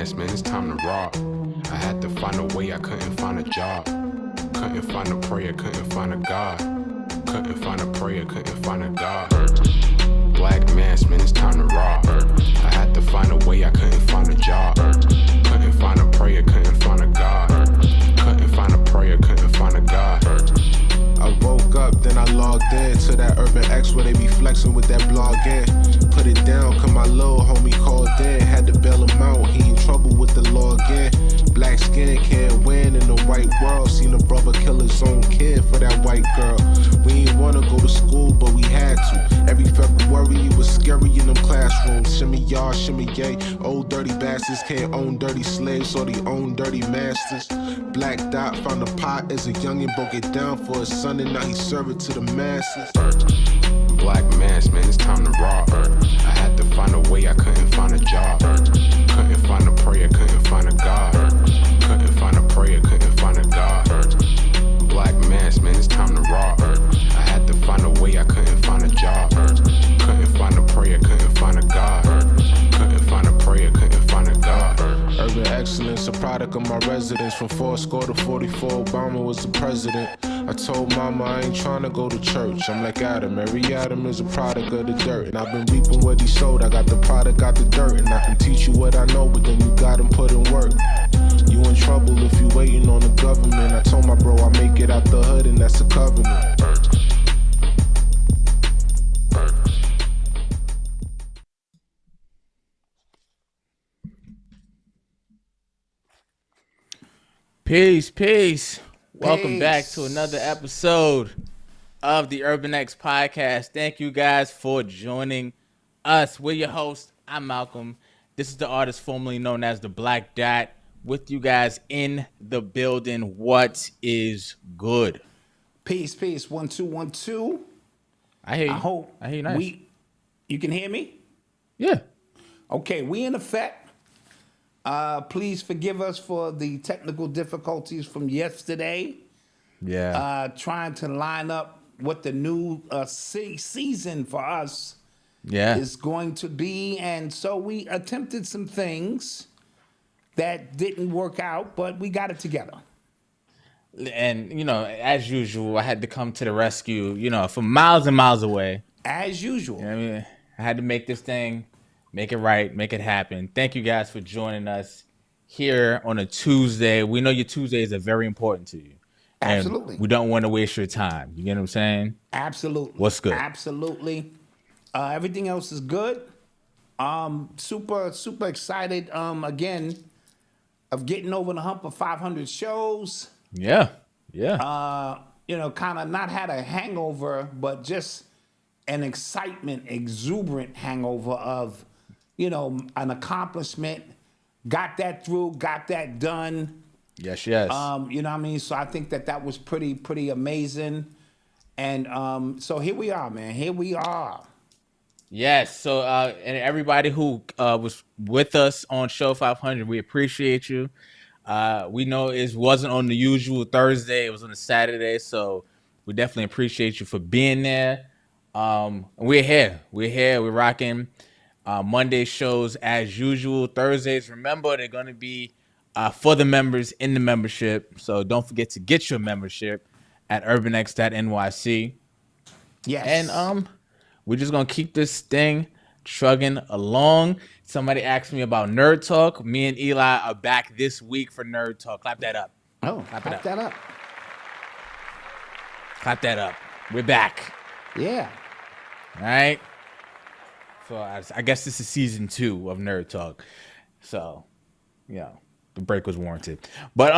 mask, man, it's time to rob. I had to find a way, I couldn't find a job. Couldn't find a prayer, couldn't find a God. Couldn't find a prayer, couldn't find a God. Black mask, man, it's time to rob. I had to find a way, I couldn't find a job. Couldn't find a prayer, couldn't find a God. Couldn't find a prayer, couldn't find a God. I woke up, then I logged in to that Urban X where they be flexing with that blog in. Put it down, cause my little homie called in. Had to bail him out, he in trouble with the law again. Black skin can't win in the white world. Seen a brother kill his own kid for that white girl. We ain't wanna go to school, but we had to. Every February it was scary in them classrooms. Shimmy y'all, shimmy yay. Old dirty bastards can't own dirty slaves, or they own dirty masters. Black Dot found a pot as a youngin', broke it down for his son, and now he serve it to the masses. Black mask, man, it's time to rob. I had to find a way, I couldn't find a job. Couldn't find a prayer, couldn't find a God. Couldn't find a prayer, couldn't find a God. Black mask, man, it's time to rob. I had to find a way, I couldn't find a job. Couldn't find a prayer, couldn't find a God. Couldn't find a prayer, couldn't find a God. Urban excellence, a product of my residence. From 4 to 44, Obama was the president. I told mama I ain't tryna go to church. I'm like Adam, every Adam is a product of the dirt. And I've been reaping what he sowed. I got the product, got the dirt. And I can teach you what I know, but then you gotta put in work. You in trouble if you waiting on the government. I told my bro I make it out the hood, and that's a covenant. Peace. Welcome back to another episode of the Urban X podcast. Thank you guys for joining us. We're your host. I'm Malcolm. This is the artist formerly known as the Black Dot. With you guys in the building. What is good? Peace. 1 2 1 2. I hear you. I hear you nice. You can hear me? Yeah. Okay, we in effect. Please forgive us for the technical difficulties from yesterday. Yeah. Trying to line up what the new season for us is going to be. And so we attempted some things that didn't work out, but we got it together. And, as usual, I had to come to the rescue, from miles and miles away. As usual. You know what I mean? I had to make this thing, make it right, make it happen. Thank you guys for joining us here on a Tuesday. We know your Tuesdays are very important to you. Absolutely. And we don't want to waste your time. You get what I'm saying? Absolutely. What's good? Absolutely. Everything else is good. Super excited, again, of getting over the hump of 500 shows. Yeah. Kind of not had a hangover, but just an exuberant hangover of, an accomplishment. Got that through, got that done. Yes. You know what I mean? So I think that was pretty amazing. And so here we are, man. Here we are. Yes. So and everybody who was with us on Show 500, we appreciate you. We know it wasn't on the usual Thursday; it was on a Saturday. So we definitely appreciate you for being there. We're here. We're rocking Monday shows as usual. Thursdays, remember, they're going to be for the members in the membership. So don't forget to get your membership at urbanx.nyc. Yes. And we're just going to keep this thing trugging along. Somebody asked me about Nerd Talk. Me and Eli are back this week for Nerd Talk. Clap that up. Oh, clap that up. Clap that up. We're back. Yeah. All right. So I guess this is season 2 of Nerd Talk. So, the break was warranted. But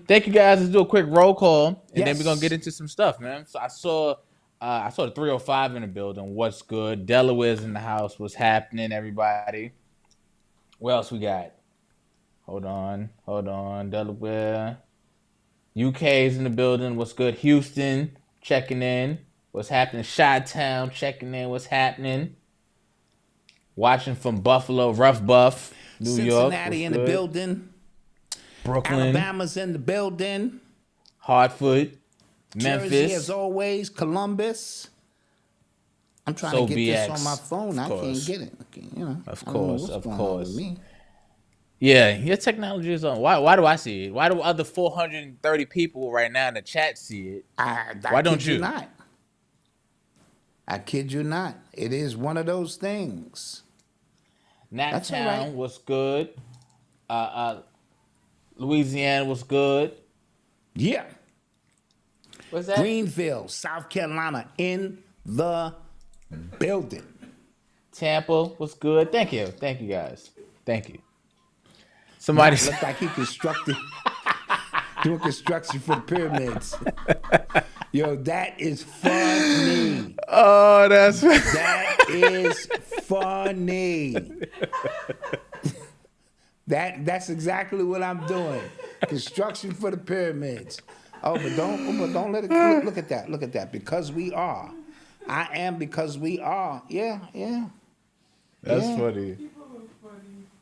thank you guys. Let's do a quick roll call, and then we're gonna get into some stuff, man. So I saw the 305 in the building. What's good? Delaware's in the house. What's happening, everybody? What else we got? Hold on. Delaware. UK's in the building. What's good? Houston checking in. What's happening? Chi-Town checking in. What's happening? Watching from Buffalo, Rough Buff, New York. Cincinnati in the building. Brooklyn. Alabama's in the building. Hartford. Memphis. Jersey, as always. Columbus. I'm trying to get this on my phone. I can't get it. Of course. Yeah, your technology is on. Why do I see it? Why do other 430 people right now in the chat see it? Why don't kid you you? not. I kid you not. It is one of those things. That's all right. Naptown was good. Louisiana was good. Yeah. What's that? Greenville, South Carolina, in the building. Tampa was good. Thank you guys. Thank you. Somebody Looked like he constructed, doing construction for the pyramids. Yo, that is funny. Oh, That is funny. That's exactly what I'm doing. Construction for the pyramids. Oh, but don't let it look at that. Look at that. Because we are. I am because we are. Yeah. That's Yeah. funny.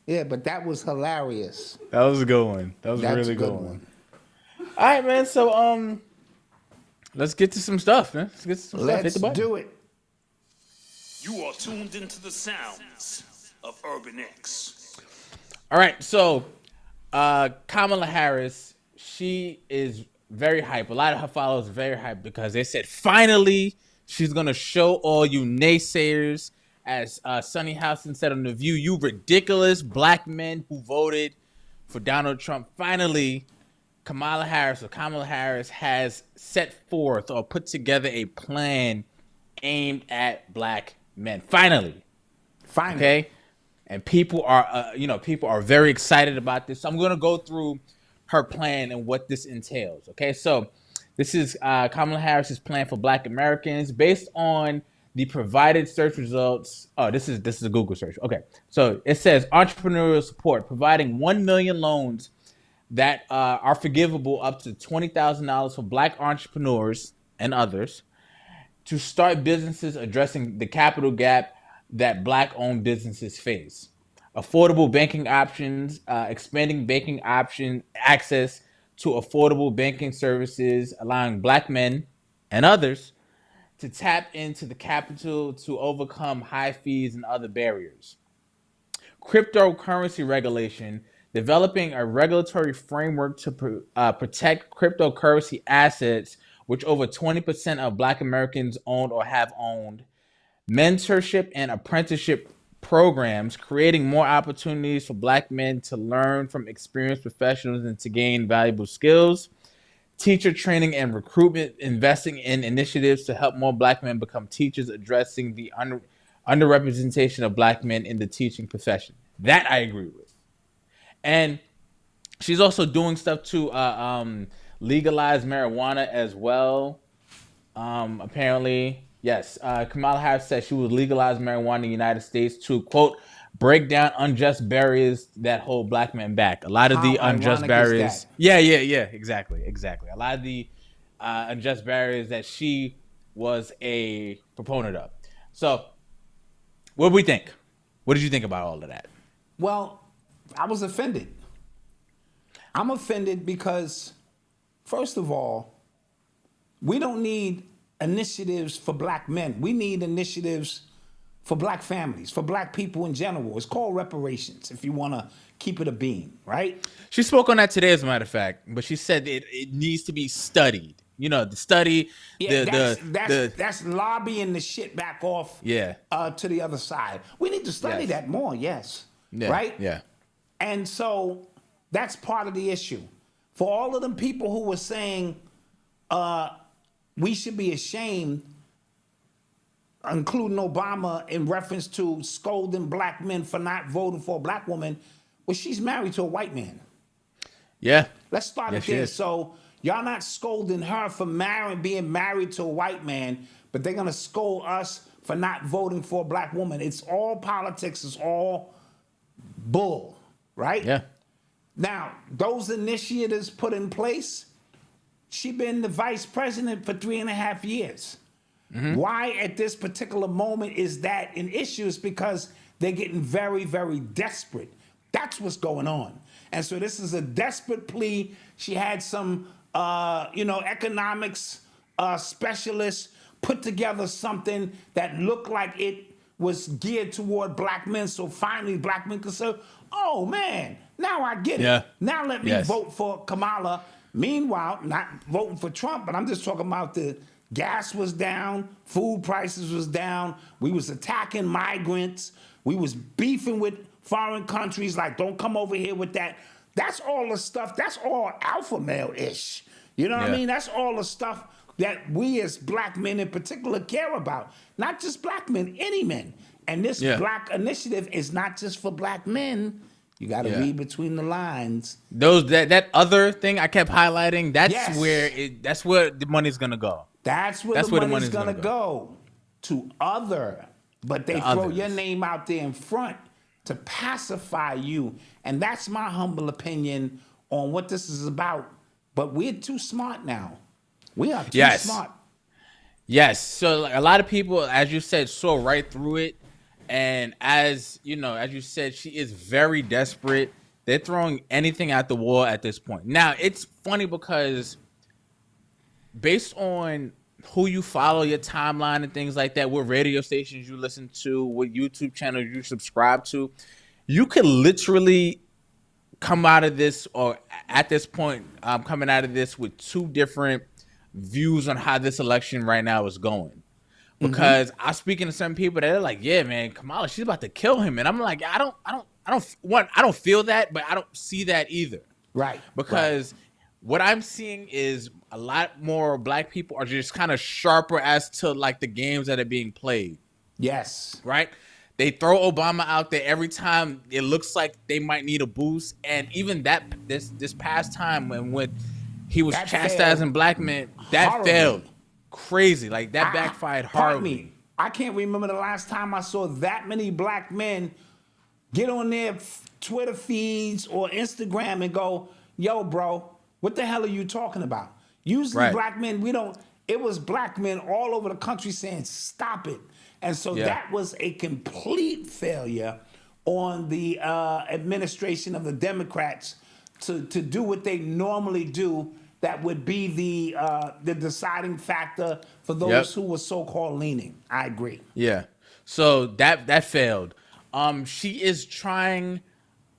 Yeah, but that was hilarious. That was a good one. That was a really good one. All right, man. So let's get to some stuff, man. Let's get to some stuff. Hit the button. Do it. You are tuned into the sounds of Urban X. All right, so Kamala Harris, she is very hype. A lot of her followers are very hype because they said finally she's gonna show all you naysayers, as Sonny Houston said on The View, you ridiculous black men who voted for Donald Trump. Finally, Kamala Harris has set forth or put together a plan aimed at black men. Finally. Okay. And people are very excited about this. So I'm going to go through her plan and what this entails. Okay. So this is Kamala Harris's plan for black Americans based on the provided search results. Oh, this is a Google search. Okay. So it says entrepreneurial support, providing 1 million loans that are forgivable up to $20,000 for black entrepreneurs and others to start businesses, addressing the capital gap that black-owned businesses face. Affordable banking options, expanding banking option access to affordable banking services, allowing black men and others to tap into the capital to overcome high fees and other barriers. Cryptocurrency regulation, developing a regulatory framework to protect cryptocurrency assets, which over 20% of black Americans own or have owned. Mentorship and apprenticeship programs, creating more opportunities for black men to learn from experienced professionals and to gain valuable skills. Teacher training and recruitment, investing in initiatives to help more black men become teachers, addressing the underrepresentation of black men in the teaching profession. That I agree with. And she's also doing stuff to legalize marijuana as well. Apparently, yes. Kamala Harris said she would legalize marijuana in the United States to, quote, break down unjust barriers that hold black men back. A lot of the unjust barriers. Yeah, exactly. A lot of the unjust barriers that she was a proponent of. So, what do we think? What did you think about all of that? Well, I was offended. I'm offended because, first of all, we don't need initiatives for black men. We need initiatives for black families, for black people in general. It's called reparations, if you want to keep it a beam, right? She spoke on that today, as a matter of fact, but she said it needs to be studied. You know, the study, that's lobbying the shit back off to the other side. We need to study that more, right? Yeah. And so that's part of the issue. For all of them people who were saying we should be ashamed, including Obama, in reference to scolding black men for not voting for a black woman, well, she's married to a white man. Yeah. Let's start it there. So y'all not scolding her for being married to a white man, but they're going to scold us for not voting for a black woman. It's all politics. It's all bull, right? Yeah. Now, those initiatives put in place, she been the vice president for 3.5 years. Mm-hmm. Why at this particular moment is that an issue? Is because they're getting very, very desperate. That's what's going on. And so this is a desperate plea. She had some, economics specialists put together something that looked like it was geared toward black men. So finally, black men could say, oh, man, Now I get it. Yeah. Now let me Yes. vote for Kamala. Meanwhile, not voting for Trump, but I'm just talking about the gas was down, food prices was down. We was attacking migrants. We was beefing with foreign countries like, don't come over here with that. That's all the stuff. That's all alpha male-ish. You know what I mean? That's all the stuff that we as black men in particular care about. Not just black men, any men. And this black initiative is not just for black men. You got to read between the lines. That other thing I kept highlighting, that's where the money's gonna go. That's where the money's gonna go. To other. But they throw your name out there in front to pacify you. And that's my humble opinion on what this is about. But we're too smart now. We are too smart. Yes. So like, a lot of people, as you said, saw right through it. And as you know, as you said, she is very desperate. They're throwing anything at the wall at this point. Now, it's funny because based on who you follow, your timeline and things like that, what radio stations you listen to, what YouTube channels you subscribe to, you could literally come out of this, or at this point, coming out of this with two different views on how this election right now is going. Because I'm speaking to some people that are like, yeah, man, Kamala, she's about to kill him. And I'm like, I don't feel that, but I don't see that either. Right. Because what I'm seeing is a lot more black people are just kind of sharper as to like the games that are being played. Yes. Right? They throw Obama out there every time it looks like they might need a boost. And even that this past time when he was chastising black men, that failed. Crazy. Like that backfired horribly. I can't remember the last time I saw that many black men get on their Twitter feeds or Instagram and go, yo, bro, what the hell are you talking about? Usually black men, it was black men all over the country saying, stop it. And so that was a complete failure on the administration of the Democrats to do what they normally do. That would be the deciding factor for those who were so-called leaning. I agree. Yeah. So that failed. She is trying.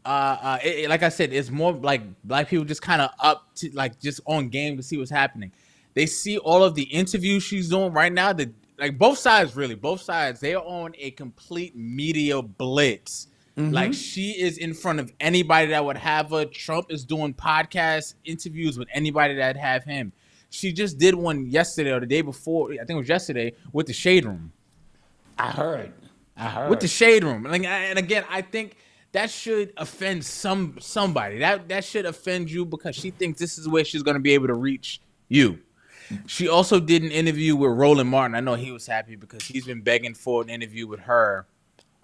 Like I said, it's more like black people just kind of up to like just on game to see what's happening. They see all of the interviews she's doing right now. Like both sides, they are on a complete media blitz. Like she is in front of anybody that would have her. Trump is doing podcast interviews with anybody that have him. She just did one yesterday or the day before. I think it was yesterday with the Shade Room. I heard. With the Shade Room. And again, I think that should offend somebody. That should offend you because she thinks this is where she's going to be able to reach you. She also did an interview with Roland Martin. I know he was happy because he's been begging for an interview with her.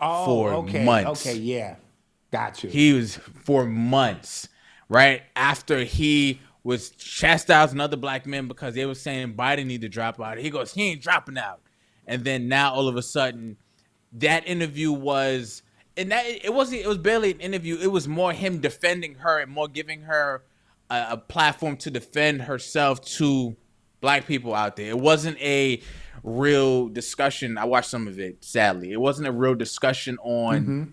For months. Okay, yeah. Got you. He was for months, right? After he was chastising other black men because they were saying Biden need to drop out. He goes, he ain't dropping out. And then now all of a sudden, that interview was, and that it was barely an interview. It was more him defending her and more giving her a platform to defend herself to black people out there. It wasn't a real discussion. I watched some of it, sadly. It wasn't a real discussion on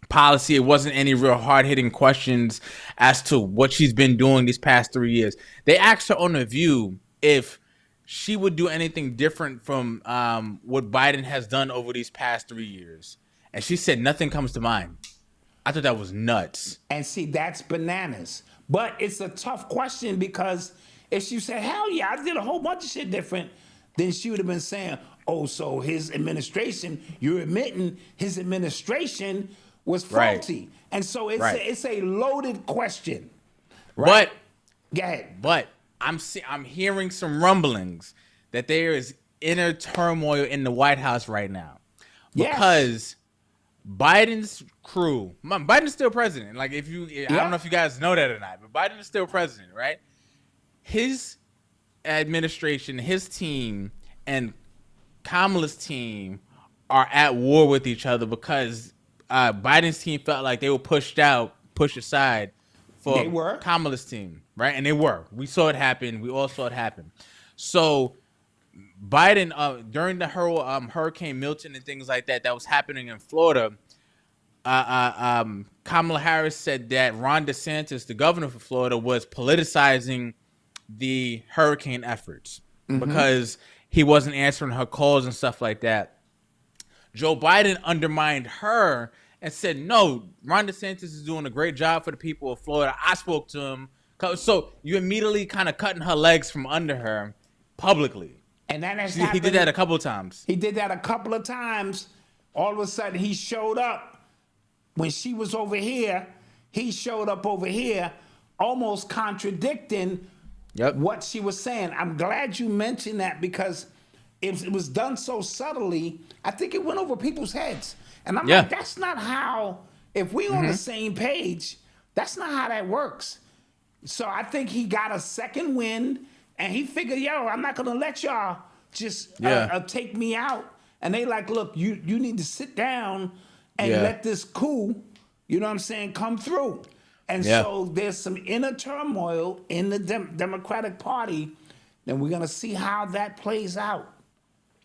policy. It wasn't any real hard-hitting questions as to what she's been doing these past 3 years. They asked her on The View if she would do anything different from what Biden has done over these past 3 years. And she said nothing comes to mind. I thought that was nuts. And see, that's bananas. But it's a tough question because if she said, hell yeah, I did a whole bunch of shit different, then she would have been saying, oh, so his administration, you're admitting his administration was faulty. And so it's a loaded question. Right? But, go ahead. But I'm hearing some rumblings that there is inner turmoil in the White House right now. Because Biden's crew, Biden's still president. Like I don't know if you guys know that or not, but Biden is still president, right? His administration, his team, and Kamala's team are at war with each other because Biden's team felt like they were pushed aside for Kamala's team, right? And they were. We saw it happen. We all saw it happen. So Biden, during the hurricane Milton and things like that was happening in Florida, Kamala Harris said that Ron DeSantis, the governor for Florida, was politicizing the hurricane efforts because he wasn't answering her calls and stuff like that. Joe Biden undermined her and said, no, Ron DeSantis is doing a great job for the people of Florida. I spoke to him. So you immediately kind of cutting her legs from under her publicly. And that has He did that a couple of times. He did that a couple of times. All of a sudden, he showed up. When she was over here, he showed up over here, almost contradicting what she was saying. I'm glad you mentioned that because it was done so subtly. I think it went over people's heads. And I'm like, that's not how, if we on the same page, that's not how that works. So I think he got a second wind and he figured, yo, I'm not going to let y'all just take me out. And they like, look, you need to sit down and let this coup, you know what I'm saying, come through. And so there's some inner turmoil in the Democratic Party. And we're going to see how that plays out.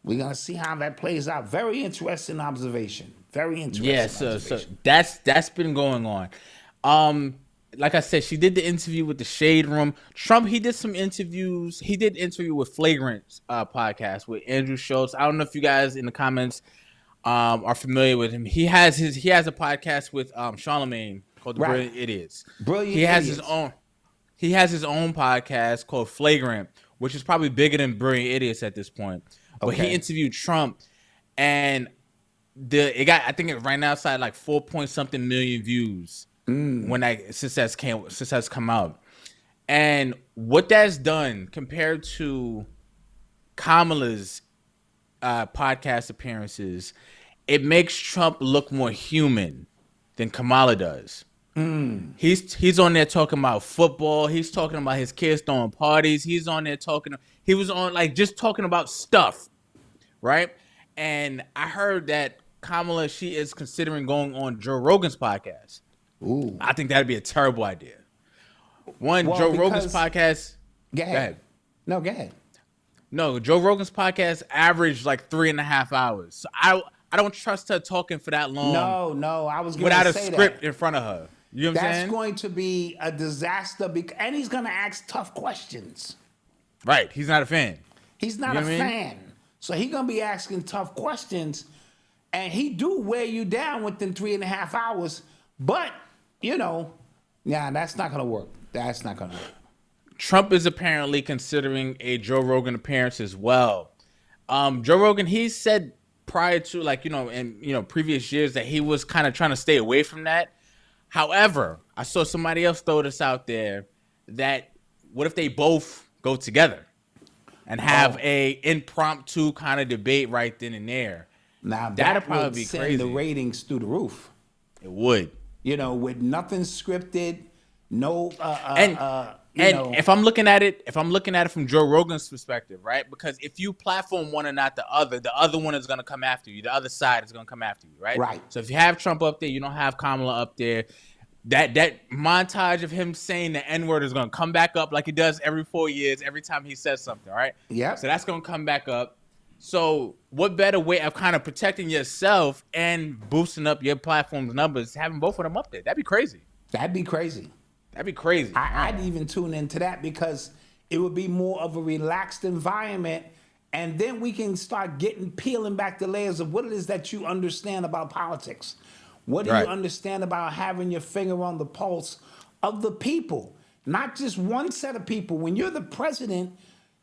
We're going to see how that plays out. Very interesting observation. Very interesting observation. So that's been going on. Like I said, she did the interview with the Shade Room. Trump, he did some interviews. He did interview with Flagrant podcast with Andrew Schultz. I don't know if you guys in the comments are familiar with him. He has a podcast with Charlemagne called The Brilliant Idiots. He has his own podcast called Flagrant, which is probably bigger than Brilliant Idiots at this point. But he interviewed Trump, and it got, I think, right now it's at like 4-point-something million views. Since that's come out. And what that's done compared to Kamala's podcast appearances, it makes Trump look more human than Kamala does. He's on there talking about football. He's talking about his kids throwing parties. He was on like just talking about stuff, right? And I heard that Kamala, she is considering going on Joe Rogan's podcast. Ooh. I think that'd be a terrible idea. Joe Rogan's podcast. Go ahead. No, go ahead. No, Joe Rogan's podcast averaged like 3.5 hours. So I don't trust her talking for that long. No, I was going to say without a script in front of her. You know what I'm saying? That's going to be a disaster, and he's going to ask tough questions. Right. He's not a fan. He's not a fan. So he's going to be asking tough questions, and he do wear you down within 3.5 hours. But, that's not going to work. That's not going to work. Trump is apparently considering a Joe Rogan appearance as well. Joe Rogan, he said prior to in previous years that he was kind of trying to stay away from that. However, I saw somebody else throw this out there that what if they both go together and have a impromptu kind of debate right then and there? Now that'd probably be send crazy. The ratings through the roof. It would. With nothing scripted, no. If I'm looking at it from Joe Rogan's perspective, right? Because if you platform one and not the other one is going to come after you. The other side is going to come after you, right? Right. So if you have Trump up there, you don't have Kamala up there. That montage of him saying the N-word is going to come back up like he does every 4 years, every time he says something, right? Yeah. So that's going to come back up. So what better way of kind of protecting yourself and boosting up your platform's numbers, having both of them up there? That'd be crazy. That'd be crazy. I'd even tune into that because it would be more of a relaxed environment, and then we can start peeling back the layers of what it is that you understand about politics. What do you understand about having your finger on the pulse of the people? Not just one set of people. When you're the president,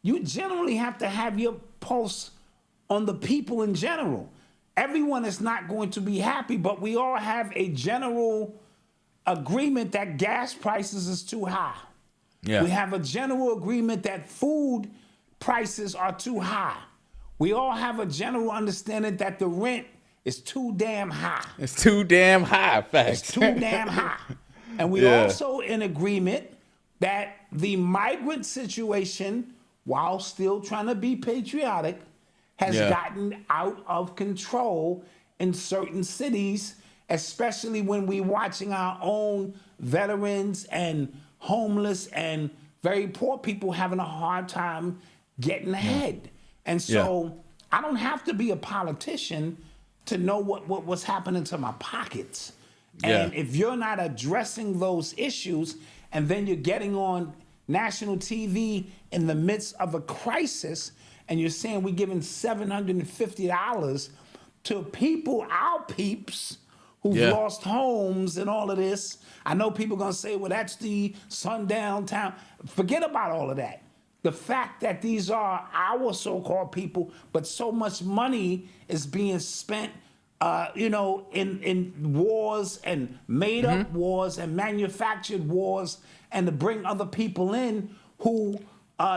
you generally have to have your pulse on the people in general. Everyone is not going to be happy, but we all have a general agreement that gas prices is too high. Yeah. We have a general agreement that food prices are too high. We all have a general understanding that the rent is too damn high. It's too damn high, facts. It's too damn high. And we also in agreement that the migrant situation, while still trying to be patriotic, has gotten out of control in certain cities, especially when we're watching our own veterans and homeless and very poor people having a hard time getting ahead. And so I don't have to be a politician to know what's happening to my pockets. And if you're not addressing those issues, and then you're getting on national TV in the midst of a crisis, and you're saying we're giving $750 to people, our peeps, who've lost homes and all of this. I know people are gonna say, well, that's the sundown town. Forget about all of that. The fact that these are our so-called people, but so much money is being spent in wars and made up wars and manufactured wars, and to bring other people in who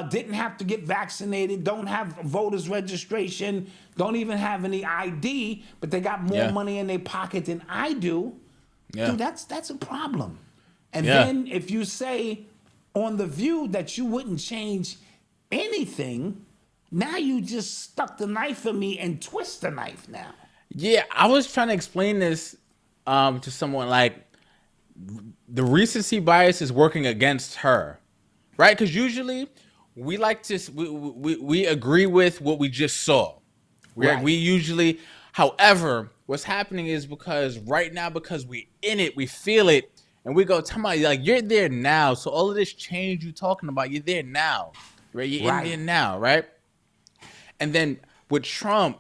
didn't have to get vaccinated, don't have voters registration, don't even have any ID, but they got more money in their pocket than I do. Dude, that's a problem. And then if you say on The View that you wouldn't change anything, now you just stuck the knife in me and twist the knife now. Yeah, I was trying to explain this to someone, like, the recency bias is working against her, right? Because usually we like to we agree with what we just saw. We usually, however, what's happening is because right now, because we in it, we feel it, and we go, tell me, like, you're there now. So all of this change you're talking about, you're there now, right? You're in there now, right? And then with Trump,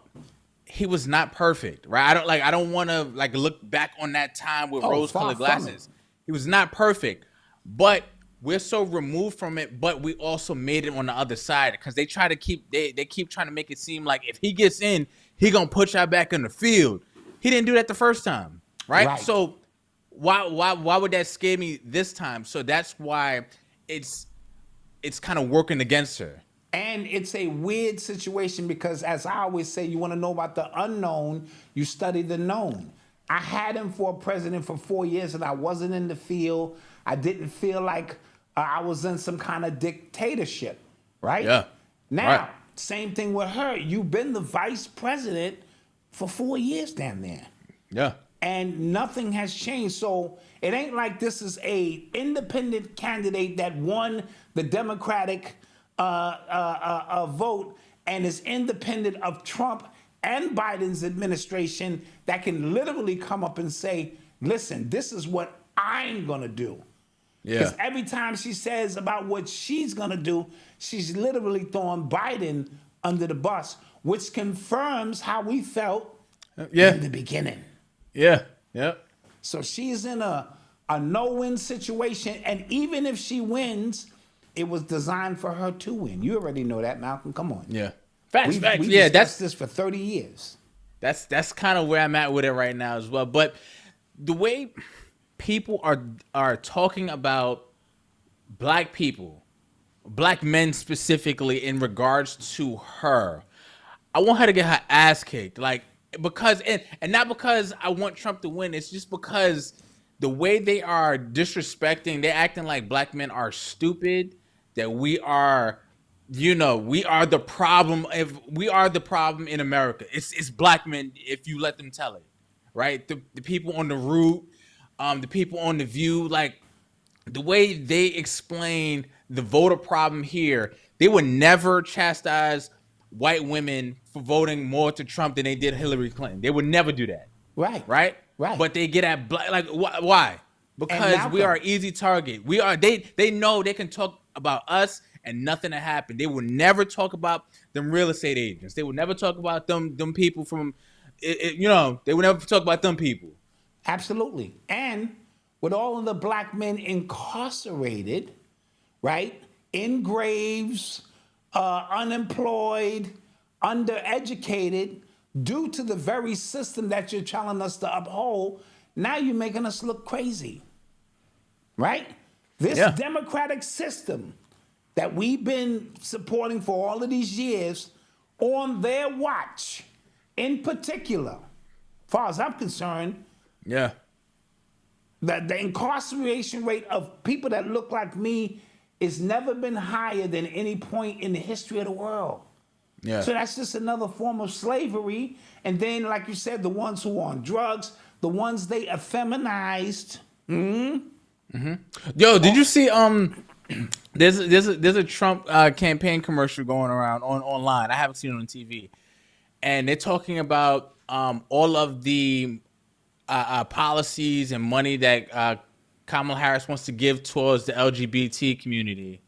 he was not perfect, right? I don't want to look back on that time with rose-colored glasses. He was not perfect, but we're so removed from it. But we also made it on the other side, because they keep trying to make it seem like if he gets in, he gonna put y'all back in the field. He didn't do that the first time, right? So why would that scare me this time? So that's why it's kind of working against her. And it's a weird situation because, as I always say, you want to know about the unknown, you study the known. I had him for president for 4 years, and I wasn't in the field. I didn't feel like I was in some kind of dictatorship, right? Yeah. Now, same thing with her. You've been the vice president for 4 years down there. Yeah. And nothing has changed. So it ain't like this is a independent candidate that won the Democratic vote and is independent of Trump and Biden's administration that can literally come up and say, listen, this is what I'm going to do. Because every time she says about what she's going to do, she's literally throwing Biden under the bus, which confirms how we felt in the beginning. Yeah. Yep. So she's in a no-win situation. And even if she wins, it was designed for her to win. You already know that, Malcolm. Come on. Yeah. Facts. We Yeah, discussed this for 30 years. That's kind of where I'm at with it right now as well. But the way people are talking about black people, black men specifically, in regards to her, I want her to get her ass kicked. Like, because and not because I want Trump to win. It's just because the way they are disrespecting, they're acting like black men are stupid, that we are, we are the problem. If we are the problem in America, it's black men if you let them tell it, right? The people on the route, the people on The View, like the way they explain the voter problem here, they would never chastise white women for voting more to Trump than they did Hillary Clinton. They would never do that. Right. But they get at black, like, why? Because we are an easy target. We are. They know they can talk about us and nothing to happen. They will never talk about them real estate agents. They will never talk about them people from, they will never talk about them people. Absolutely. And with all of the black men incarcerated, right, in graves, unemployed, undereducated, due to the very system that you're telling us to uphold, now you're making us look crazy, right? This democratic system that we've been supporting for all of these years, on their watch, in particular, as far as I'm concerned, the incarceration rate of people that look like me has never been higher than any point in the history of the world. So that's just another form of slavery. And then, like you said, the ones who are on drugs, the ones they effeminized. Yo, did you see there's a Trump campaign commercial going around online. I haven't seen it on TV, and they're talking about all of the policies and money that Kamala Harris wants to give towards the LGBT community,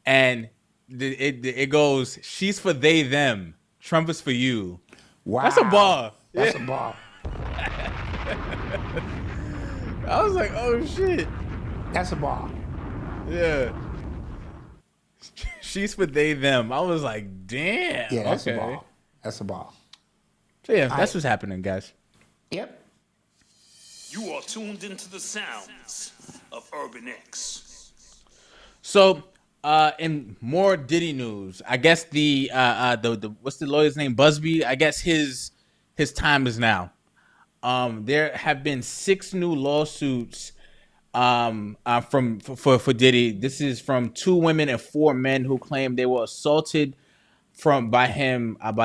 and it goes, "She's for they them, Trump is for you." Wow, that's a bar. That's a bar. I was like, "Oh shit." That's a bar. Yeah. She's for they them. I was like, damn. Yeah, that's okay. a bar. That's a bar. So yeah, that's what's happening, guys. Yep. You are tuned into the sounds of Urban X. So, in more Diddy news, I guess the what's the lawyer's name? Busby. I guess his time is now. There have been 6 new lawsuits for Diddy. This is from 2 women and 4 men who claim they were assaulted by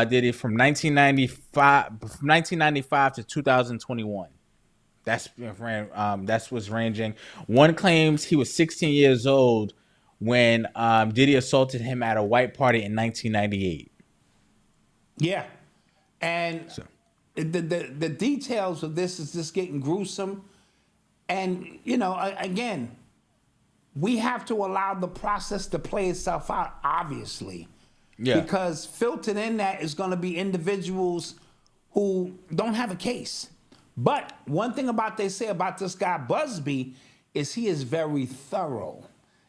Diddy from 1995 to 2021. That's what's ranging. One claims he was 16 years old when Diddy assaulted him at a white party in 1998. Yeah, and the details of this is just getting gruesome. And, again, we have to allow the process to play itself out, obviously. Yeah. Because filtered in that is going to be individuals who don't have a case. But one thing they say about this guy, Busby, is he is very thorough.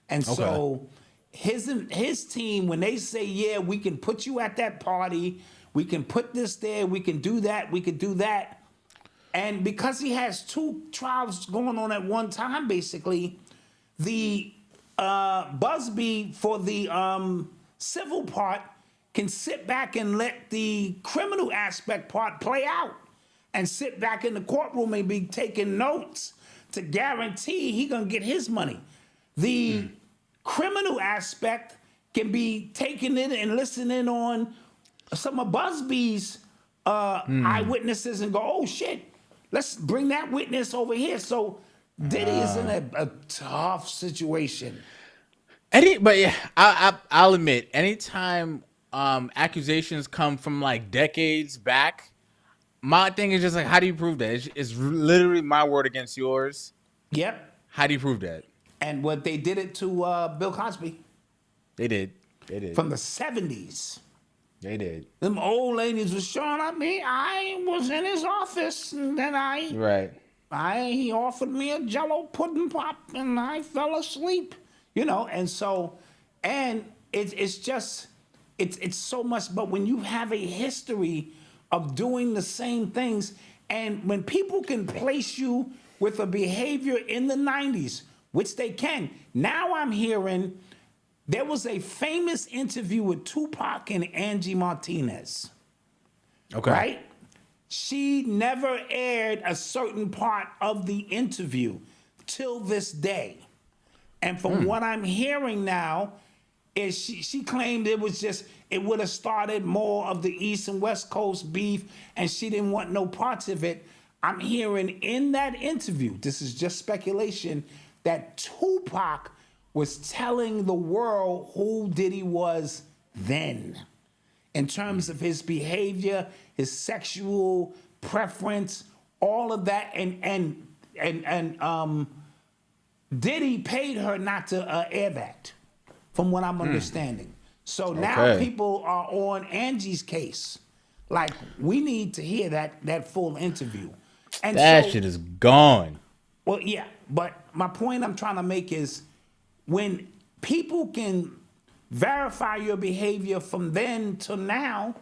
And so his team, when they say, yeah, we can put you at that party, we can put this there, we can do that, we can do that. And because he has 2 trials going on at one time, basically, the Busby for the civil part can sit back and let the criminal aspect part play out and sit back in the courtroom and be taking notes to guarantee he gonna get his money. The criminal aspect can be taking in and listening on some of Busby's eyewitnesses and go, oh shit, let's bring that witness over here. So Diddy is in a tough situation. But yeah, I'll admit, anytime accusations come from like decades back, my thing is just like, how do you prove that? It's literally my word against yours. Yep. How do you prove that? And what they did it to Bill Cosby. They did. From the 70s. They did. Them old ladies was showing up me. I was in his office, and then he offered me a Jello pudding pop, and I fell asleep. And so, and it's just, it's so much. But when you have a history of doing the same things, and when people can place you with a behavior in the 90s, which they can. Now I'm hearing there was a famous interview with Tupac and Angie Martinez. Okay. Right? She never aired a certain part of the interview till this day. And from what I'm hearing now is she claimed it would have started more of the East and West Coast beef and she didn't want no parts of it. I'm hearing in that interview, this is just speculation, that Tupac was telling the world who Diddy was then in terms of his behavior, his sexual preference, all of that. And Diddy paid her not to air that, from what I'm understanding. So now people are on Angie's case. Like, we need to hear that full interview. And that shit is gone. Well, yeah, but my point I'm trying to make is when people can verify your behavior from then to now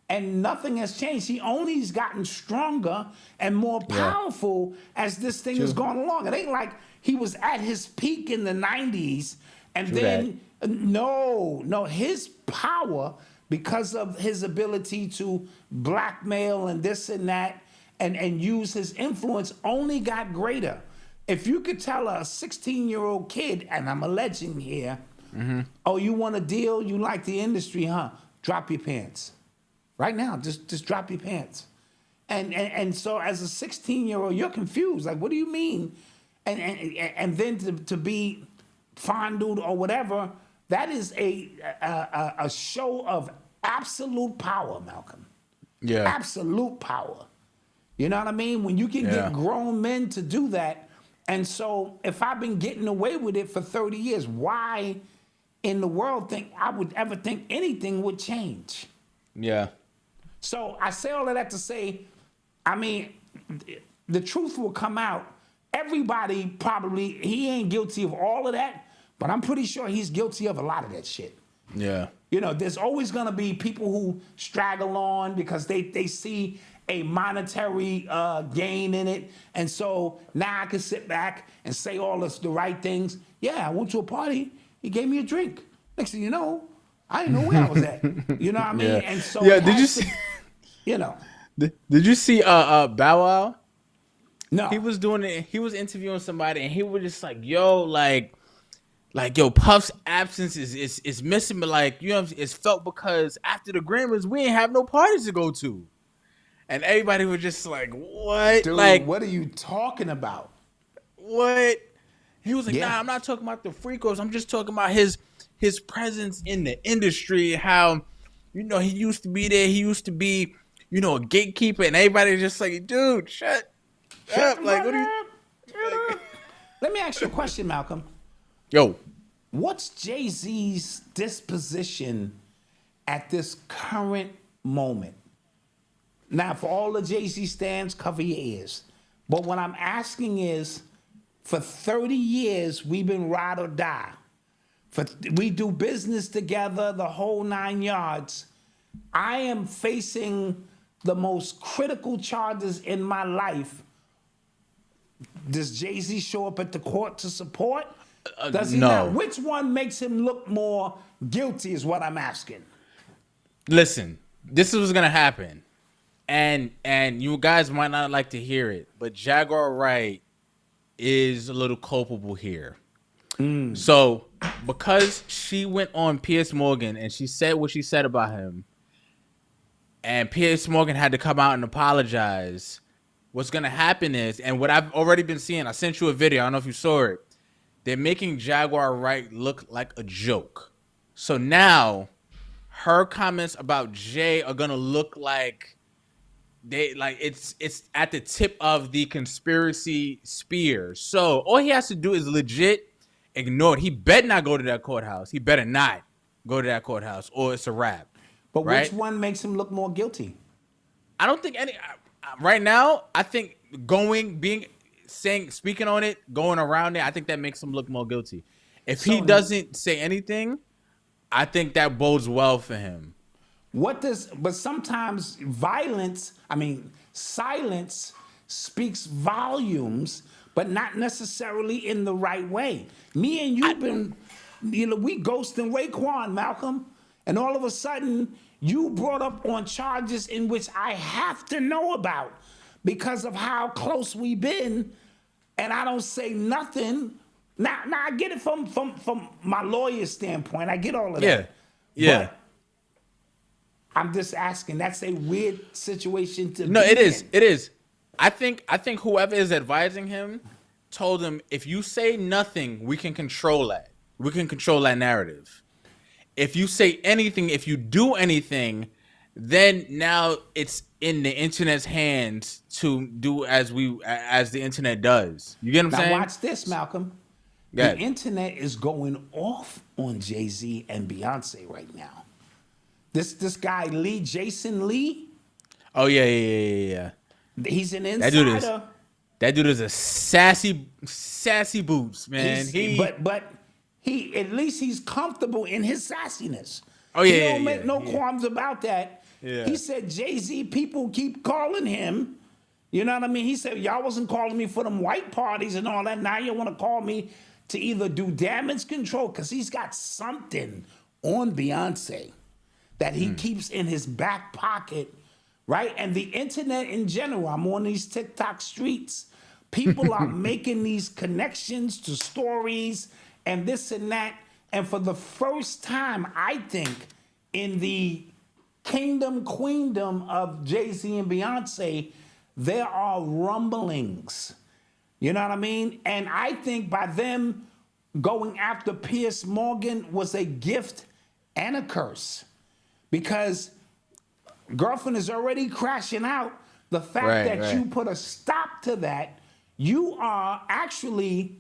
and nothing has changed, he only's gotten stronger and more powerful as this thing has gone along. It ain't like he was at his peak in the 90s and no, his power, because of his ability to blackmail and this and that and use his influence, only got greater. If you could tell a 16-year-old kid, and I'm alleging here, oh, you want a deal? You like the industry, huh? Drop your pants. Right now, just drop your pants. And so as a 16-year-old, you're confused. Like, what do you mean? And then to be fondled or whatever, that is a show of absolute power, Malcolm. Yeah. Absolute power. You know what I mean? When you can get grown men to do that. And so if I've been getting away with it for 30 years, why in the world think I would ever think anything would change? Yeah. So I say all of that to say, I mean, the truth will come out. Everybody probably, he ain't guilty of all of that, but I'm pretty sure he's guilty of a lot of that shit. Yeah. You know, there's always going to be people who straggle on because they see a monetary gain in it. And so now I can sit back and say all the right things. Yeah, I went to a party. He gave me a drink. Next thing you know, I didn't know where I was at. You know what I mean? Yeah. And so did you see? You know. Did you see Bow Wow? No. He was doing it. He was interviewing somebody, and he was just like, "Yo, yo, Puff's absence is missing, but like, you know, it's felt because after the Grammys, we ain't have no parties to go to." And everybody was just like, what? Dude, like, what are you talking about? What? He was like, Yeah. nah, I'm not talking about the freakos. I'm just talking about his presence in the industry. How, you know, he used to be there. He used to be, you know, a gatekeeper. And everybody's just like, dude, shut up. Like, what are you? Like, let me ask you a question, Malcolm. yo. What's Jay-Z's disposition at this current moment? Now, for all the Jay-Z stands, cover your ears. But what I'm asking is, for 30 years, we've been ride or die. We do business together, the whole 9 yards. I am facing the most critical charges in my life. Does Jay-Z show up at the court to support? Does he no. not? Which one makes him look more guilty is what I'm asking. Listen, this is what's going to happen. And you guys might not like to hear it, but Jaguar Wright is a little culpable here. So because she went on Piers Morgan and she said what she said about him, and Piers Morgan had to come out and apologize, what's going to happen is, and what I've already been seeing, I sent you a video, I don't know if you saw it, they're making Jaguar Wright look like a joke. So now her comments about Jay are going to look like it's at the tip of the conspiracy spear. So all he has to do is legit ignore it. He better not go to that courthouse. He better not go to that courthouse, or it's a wrap. But right? which one makes him look more guilty? I don't think any. Right now, I think speaking on it, going around it, I think that makes him look more guilty. If he doesn't say anything, I think that bodes well for him. But sometimes silence speaks volumes, but not necessarily in the right way. Me and you we ghosting Raekwon, Malcolm, and all of a sudden you brought up on charges in which I have to know about because of how close we've been, and I don't say nothing. Now I get it from my lawyer's standpoint. I get all of that. Yeah. But I'm just asking. That's a weird situation to be it in. is. It is. I think whoever is advising him told him, if you say nothing, we can control that. We can control that narrative. If you say anything, if you do anything, then now it's in the internet's hands to do as the internet does. You get what I'm saying? Now watch this, Malcolm. The internet is going off on Jay-Z and Beyonce right now. This guy Jason Lee. Oh yeah. He's an insider. That dude is a sassy boots, man. But he at least he's comfortable in his sassiness. Oh yeah, he don't make no qualms about that. Yeah. He said Jay-Z people keep calling him. You know what I mean? He said y'all wasn't calling me for them white parties and all that. Now you want to call me to either do damage control because he's got something on Beyonce that he keeps in his back pocket, right? And the internet in general, I'm on these TikTok streets. People are making these connections to stories and this and that. And for the first time, I think, in the queendom of Jay-Z and Beyonce, there are rumblings. You know what I mean? And I think by them going after Piers Morgan was a gift and a curse. Because girlfriend is already crashing out The fact that you put a stop to that, you are actually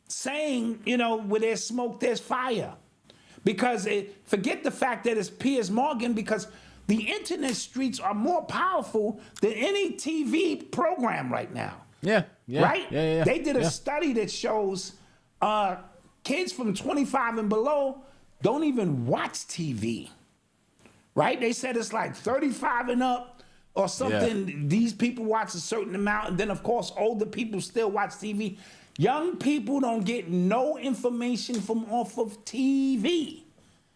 saying, where there's smoke, there's fire. Because forget the fact that it's Piers Morgan, because the internet streets are more powerful than any TV program right now. Yeah. Right? Yeah. They did a study that shows kids from 25 and below don't even watch TV. Right? They said it's like 35 and up or something. Yeah. These people watch a certain amount. And then, of course, older people still watch TV. Young people don't get no information from off of TV.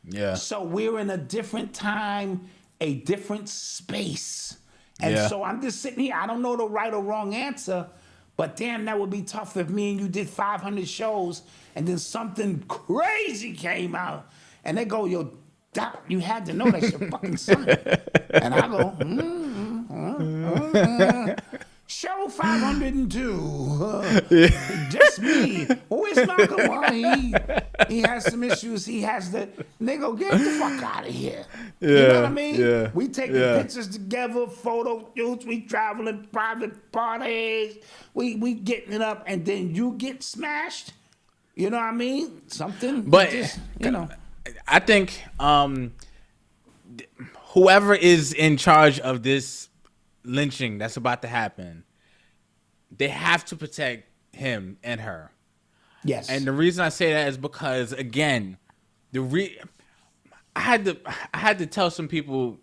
Yeah. So we're in a different time, a different space. And so I'm just sitting here. I don't know the right or wrong answer, but damn, that would be tough if me and you did 500 shows and then something crazy came out. And they go, yo, Doc, you had to know that's your fucking son. And I go, show 502. Just me. Where's Malcom? Well, he has some issues. He has the. They go, get the fuck out of here. Yeah, you know what I mean? Yeah, we take the pictures together, photo shoots. We traveling private parties. We getting it up, and then you get smashed. You know what I mean? Something. But just, I think whoever is in charge of this lynching that's about to happen, they have to protect him and her. Yes. And the reason I say that is because, again, I had to tell some people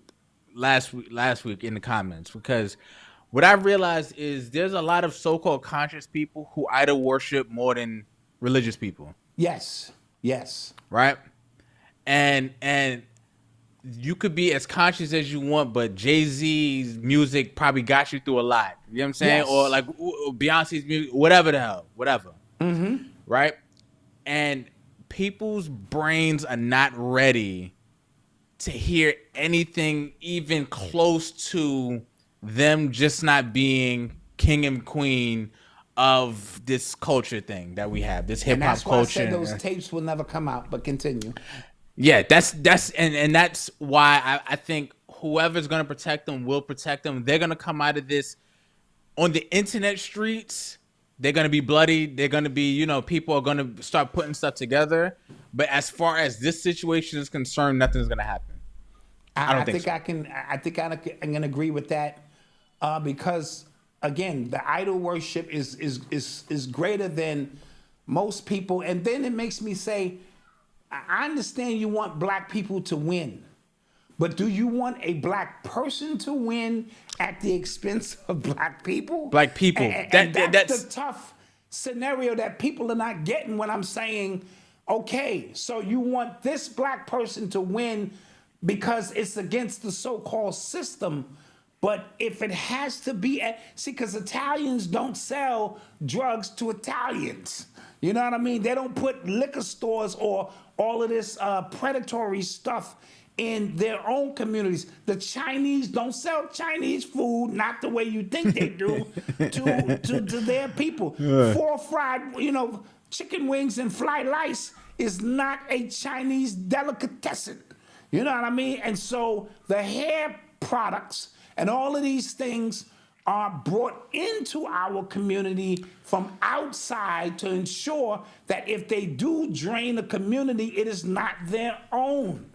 last week in the comments, because what I realized is there's a lot of so-called conscious people who idol worship more than religious people. Yes. Right? And you could be as conscious as you want, but Jay-Z's music probably got you through a lot. You know what I'm saying? Yes. Or like Beyonce's music, whatever the hell, whatever. Mm-hmm. Right? And people's brains are not ready to hear anything even close to them just not being king and queen of this culture thing that we have, this hip hop culture. And that's why I said those tapes will never come out, but continue. Yeah, that's why I think whoever's gonna protect them will protect them. They're gonna come out of this on the internet streets. They're gonna be bloody. They're gonna be, people are gonna start putting stuff together. But as far as this situation is concerned, nothing's gonna happen. I think I can agree with that, because again, the idol worship is greater than most people, and then it makes me say, I understand you want black people to win, but do you want a black person to win at the expense of black people? Black people. And that's the tough scenario that people are not getting when I'm saying, okay, so you want this black person to win because it's against the so-called system. But if it has to be, because Italians don't sell drugs to Italians. You know what I mean? They don't put liquor stores or all of this predatory stuff in their own communities. The Chinese don't sell Chinese food, not the way you think they do, to their people. Fried, chicken wings and fried rice is not a Chinese delicatessen. You know what I mean? And so the hair products and all of these things are brought into our community from outside to ensure that if they do drain a community, it is not their own.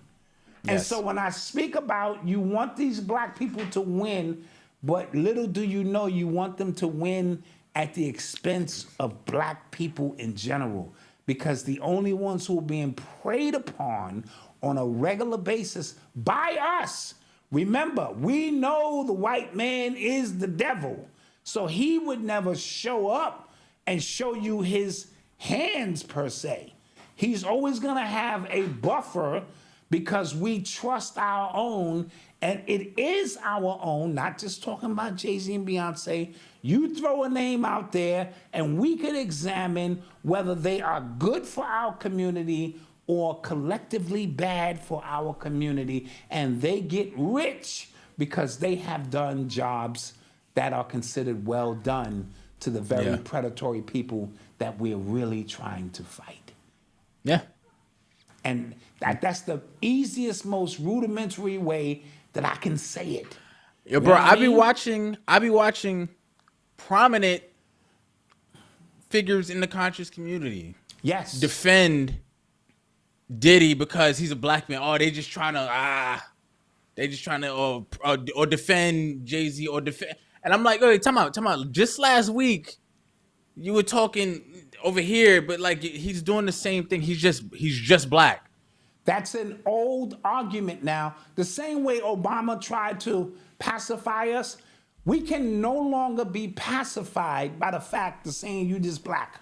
Yes. And so when I speak about you want these black people to win, but little do you know you want them to win at the expense of black people in general, because the only ones who are being preyed upon on a regular basis by us. Remember, we know the white man is the devil, so he would never show up and show you his hands per se. He's always gonna have a buffer because we trust our own, and it is our own, not just talking about Jay-Z and Beyonce. You throw a name out there and we could examine whether they are good for our community or collectively bad for our community, and they get rich because they have done jobs that are considered well done to the very predatory people that we're really trying to fight. Yeah. And that's the easiest, most rudimentary way that I can say it. Yo, bro, I be watching prominent figures in the conscious community. Yes. Defend Diddy because he's a black man. Oh, they just trying to or defend Jay-Z or defend. And I'm like, okay, time out. Just last week, you were talking over here, but like he's doing the same thing. He's just black. That's an old argument now. The same way Obama tried to pacify us, we can no longer be pacified by the fact of saying you just black.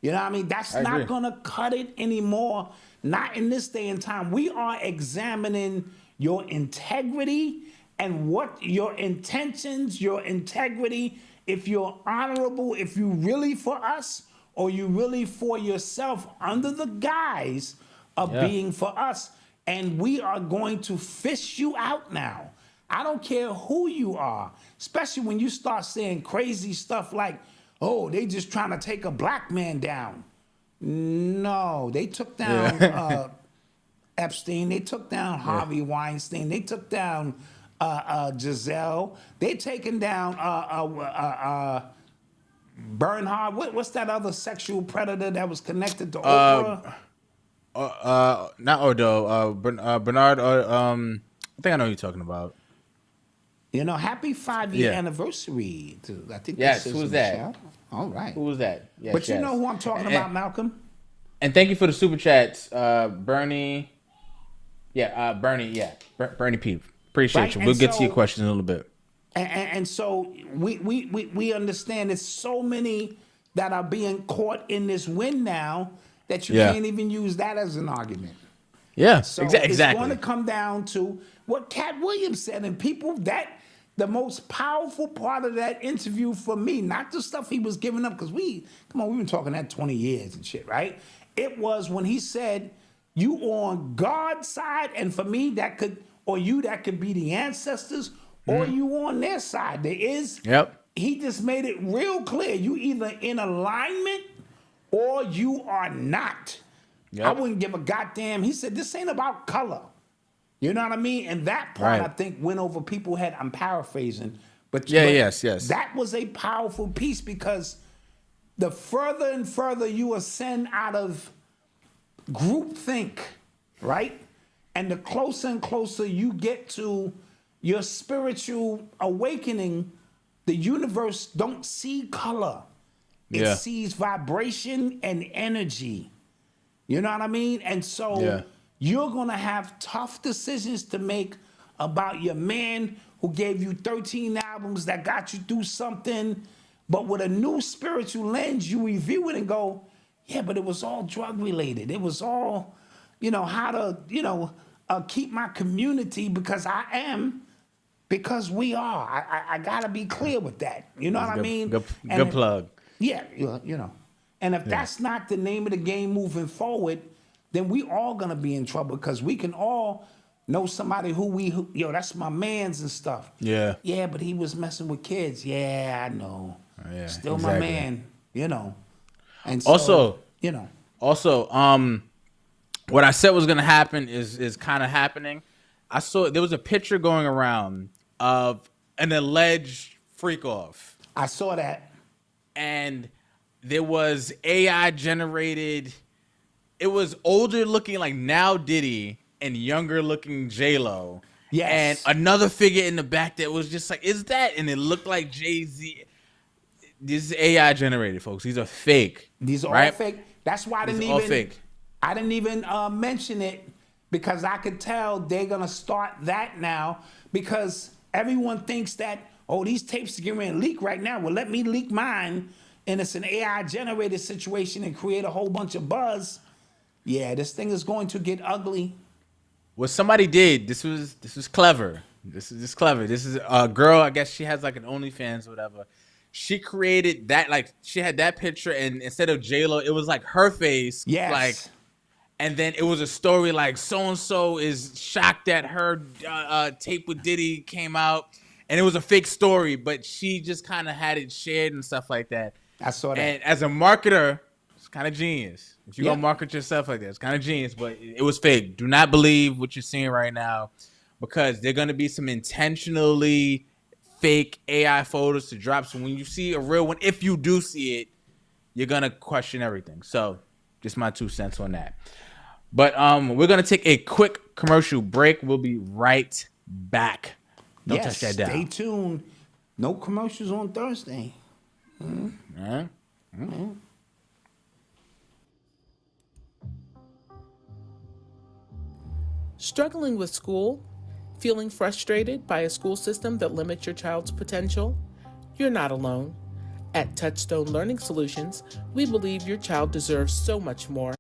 You know what I mean? That's not going to cut it anymore. Not in this day and time. We are examining your integrity and what your intentions, your integrity, if you're honorable, if you really for us or you really for yourself under the guise of being for us. And we are going to fish you out now. I don't care who you are, especially when you start saying crazy stuff like, oh, they just trying to take a black man down. No, they took down Epstein. They took down Harvey Weinstein. They took down Giselle. They taken down Bernhard. What's that other sexual predator that was connected to Oprah? Not Odo. Bernard. I think I know who you're talking about. You know, happy 5-year anniversary. I think yes. Who was that? Show. All right. Who was that? Yes, but you know who I'm talking about, Malcolm. And thank you for the super chats, Bernie. Yeah, Bernie. Yeah, Bernie P. Appreciate you. We'll get to your questions in a little bit. And so we understand there's so many that are being caught in this wind now that you can't even use that as an argument. Yeah, so exactly. It's going to come down to what Cat Williams said, and people that the most powerful part of that interview for me, not the stuff he was giving up, because we've been talking that 20 years and shit, right? It was when he said, you on God's side, and for me, that could be the ancestors, or you on their side. There is, he just made it real clear. You either in alignment or you are not. I wouldn't give a goddamn. He said, this ain't about color. You know what I mean? And that part, I think, went over people's head. I'm paraphrasing. But yes. That was a powerful piece because the further and further you ascend out of groupthink, right? And the closer and closer you get to your spiritual awakening, the universe don't see color. It sees vibration and energy. You know what I mean? And so you're going to have tough decisions to make about your man who gave you 13 albums that got you through something. But with a new spiritual lens, you review it and go, yeah, but it was all drug related. It was all, how to, keep my community because because we are. I got to be clear with that. You know what I mean? Good plug. Yeah, And if that's not the name of the game moving forward, then we all gonna be in trouble because we can all know somebody who that's my man's and stuff. Yeah. Yeah, but he was messing with kids. Yeah, I know. Still my man, And so, Also, what I said was gonna happen is kind of happening. I saw there was a picture going around of an alleged freak off. I saw that. And there was AI generated. It was older looking like now Diddy and younger looking J-Lo. Yes. And another figure in the back that was just like, is that? And it looked like Jay-Z. This is AI generated, folks. These are fake. These are all fake. That's why I didn't even mention it because I could tell they're going to start that now because everyone thinks that, oh, these tapes are getting ready to leak right now. Well, let me leak mine, and it's an AI-generated situation and create a whole bunch of buzz. Yeah, this thing is going to get ugly. What somebody did, this was clever. This is clever. This is a girl, I guess she has like an OnlyFans or whatever. She created that, like, she had that picture, and instead of J-Lo, it was like her face. Yes. Like, and then it was a story like so-and-so is shocked that her tape with Diddy came out. And it was a fake story, but she just kind of had it shared and stuff like that. I saw that. And as a marketer, it's kind of genius. If you're going to market yourself like that, it's kind of genius, but it was fake. Do not believe what you're seeing right now. because they're going to be some intentionally fake AI photos to drop. So when you see a real one, if you do see it, you're going to question everything. So just my 2 cents on that. But we're going to take a quick commercial break. We'll be right back. Don't touch that down. Stay tuned. No commercials on Thursday. Struggling with school? Feeling frustrated by a school system that limits your child's potential? You're not alone. At Touchstone Learning Solutions, we believe your child deserves so much more.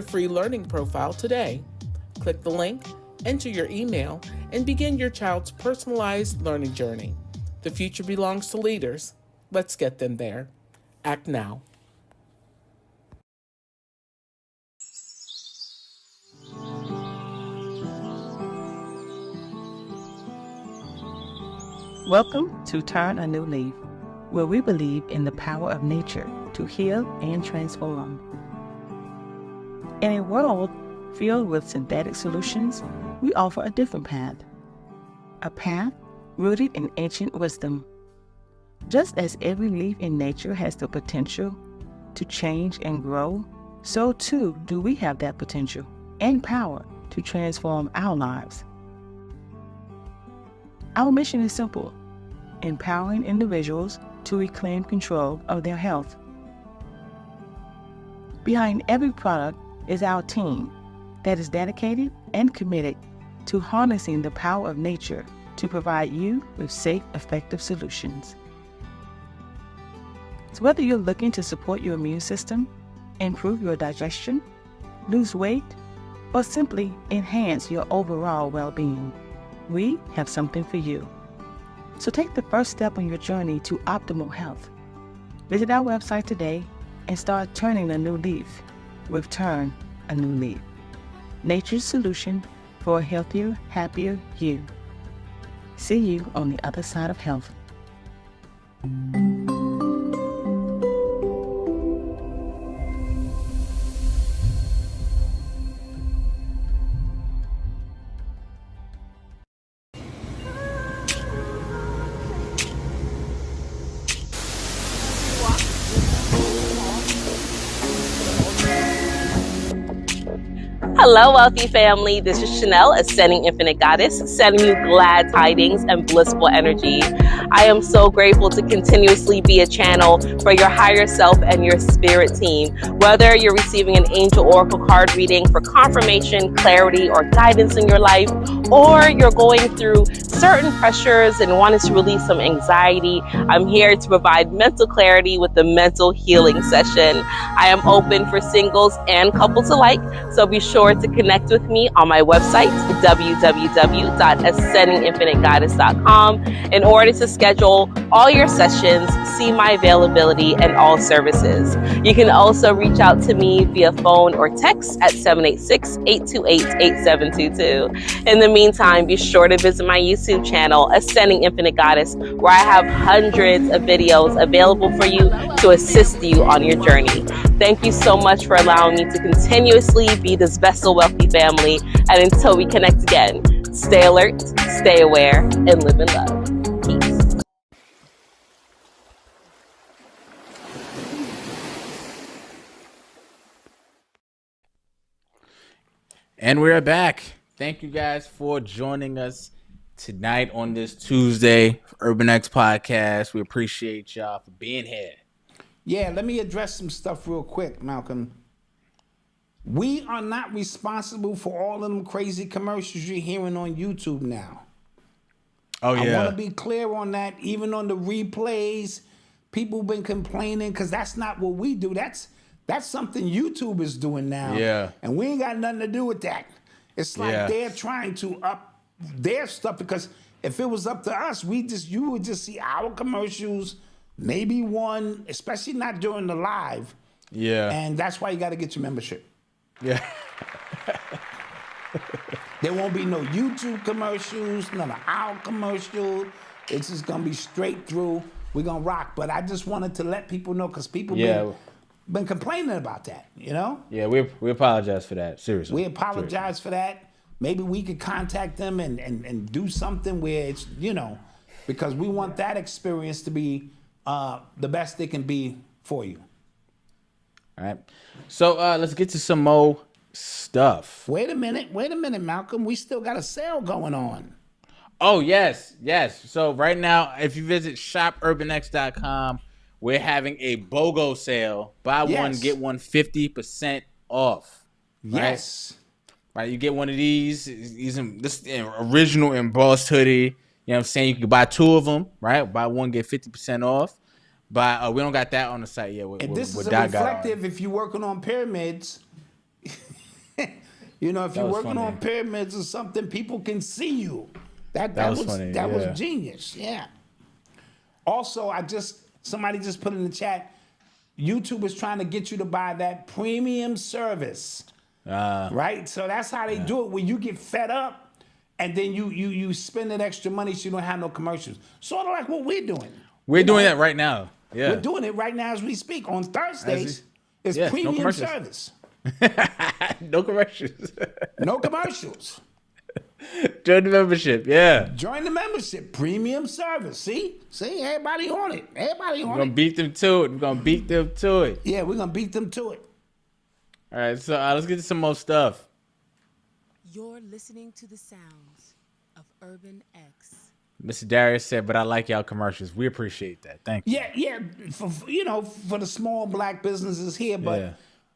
Free learning profile today. Click the link, enter your email, and begin your child's personalized learning journey. The future belongs to leaders. Let's get them there. Act now. Welcome to Turn a New Leaf, where we believe in the power of nature to heal and transform. In a world filled with synthetic solutions, we offer a different path. A path rooted in ancient wisdom. Just as every leaf in nature has the potential to change and grow, so too do we have that potential and power to transform our lives. Our mission is simple: empowering individuals to reclaim control of their health. Behind every product is our team that is dedicated and committed to harnessing the power of nature to provide you with safe, effective solutions. So whether you're looking to support your immune system, improve your digestion, lose weight, or simply enhance your overall well-being, we have something for you. So take the first step on your journey to optimal health. Visit our website today and start turning a new leaf with Turn a New Leaf, nature's solution for a healthier, happier you. See you on the other side of health. Hello, wealthy family. This is Chanel, Ascending Infinite Goddess, sending you glad tidings and blissful energy. I am so grateful to continuously be a channel for your higher self and your spirit team. Whether you're receiving an angel oracle card reading for confirmation, clarity, or guidance in your life, or you're going through certain pressures and wanting to release some anxiety, I'm here to provide mental clarity with the mental healing session. I am open for singles and couples alike, so be sure to connect with me on my website, www.ascendinginfinitegoddess.com, in order to schedule all your sessions, see my availability, and all services. You can also reach out to me via phone or text at 786-828-8722. In the meantime, be sure to visit my YouTube channel, Ascending Infinite Goddess, where I have hundreds of videos available for you to assist you on your journey. Thank you so much for allowing me to continuously be this vessel, wealthy family. And until we connect again, stay alert, stay aware, and live in love. Peace. And we're back. Thank you guys for joining us tonight on this Tuesday Urban X podcast. We appreciate y'all for being here. Yeah, let me address some stuff real quick, Malcolm. We are not responsible for all of them crazy commercials you're hearing on YouTube now. Oh, yeah. I want to be clear on that. Even on the replays, people have been complaining because that's not what we do. That's something YouTube is doing now. Yeah. And we ain't got nothing to do with that. It's like they're trying to up their stuff, because if it was up to us, you would just see our commercials, maybe one, especially not during the live. Yeah. And that's why you got to get your membership. Yeah. There won't be no YouTube commercials, none of our commercials. It's just going to be straight through. We're going to rock. But I just wanted to let people know, because people been complaining about that, you know? Yeah, we apologize for that. Seriously. We apologize for that. Maybe we could contact them and do something where it's, you know, because we want that experience to be the best it can be for you. All right. So let's get to some more stuff. Wait a minute, Malcolm. We still got a sale going on. Oh, yes. So right now, if you visit shopurbanx.com, we're having a BOGO sale. Buy one, get one 50% off. Right? Yes. Right, you get one of these this original embossed hoodie. You know what I'm saying? You can buy two of them, right? Buy one, get 50% off. But we don't got that on the site yet. And this is a reflective if you're working on pyramids. You know, if you're working on pyramids or something, people can see you. That was funny. That was genius. Yeah. Also, somebody just put in the chat, YouTube is trying to get you to buy that premium service. Right? So that's how they do it, where you get fed up and then you spend that extra money so you don't have no commercials. Sort of like what we're doing. We're doing that right now. Yeah. We're doing it right now as we speak. On Thursdays, it's premium service. No commercials. No commercials. Join the membership, yeah. Join the membership, premium service. See, everybody on it. Everybody on it. We're gonna beat them to it. Yeah, we're gonna beat them to it. All right, so let's get to some more stuff. You're listening to the sounds of Urban X. Mr. Darius said, but I like y'all commercials. We appreciate that. Thank you. Yeah. For the small black businesses here, but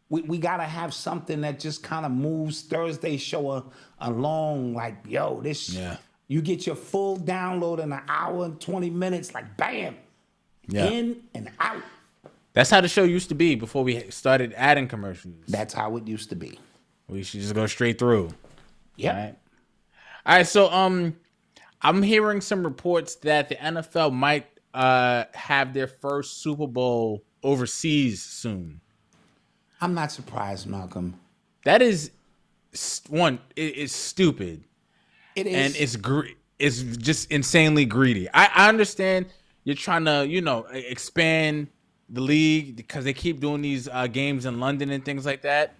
we got to have something that just kind of moves Thursday show along. Like, yo, you get your full download in an hour and 20 minutes, like, bam, in and out. That's how the show used to be before we started adding commercials. That's how it used to be. We should just go straight through. Yeah. All right. So I'm hearing some reports that the NFL might have their first Super Bowl overseas soon. I'm not surprised, Malcolm. That is one. It's stupid. It is, and it's just insanely greedy. I understand you're trying to expand the league because they keep doing these games in London and things like that.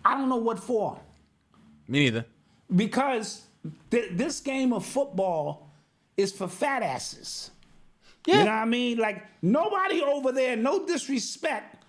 I don't know what for. Me neither. Because this game of football is for fat asses. Yeah. You know what I mean? Like, nobody over there, no disrespect,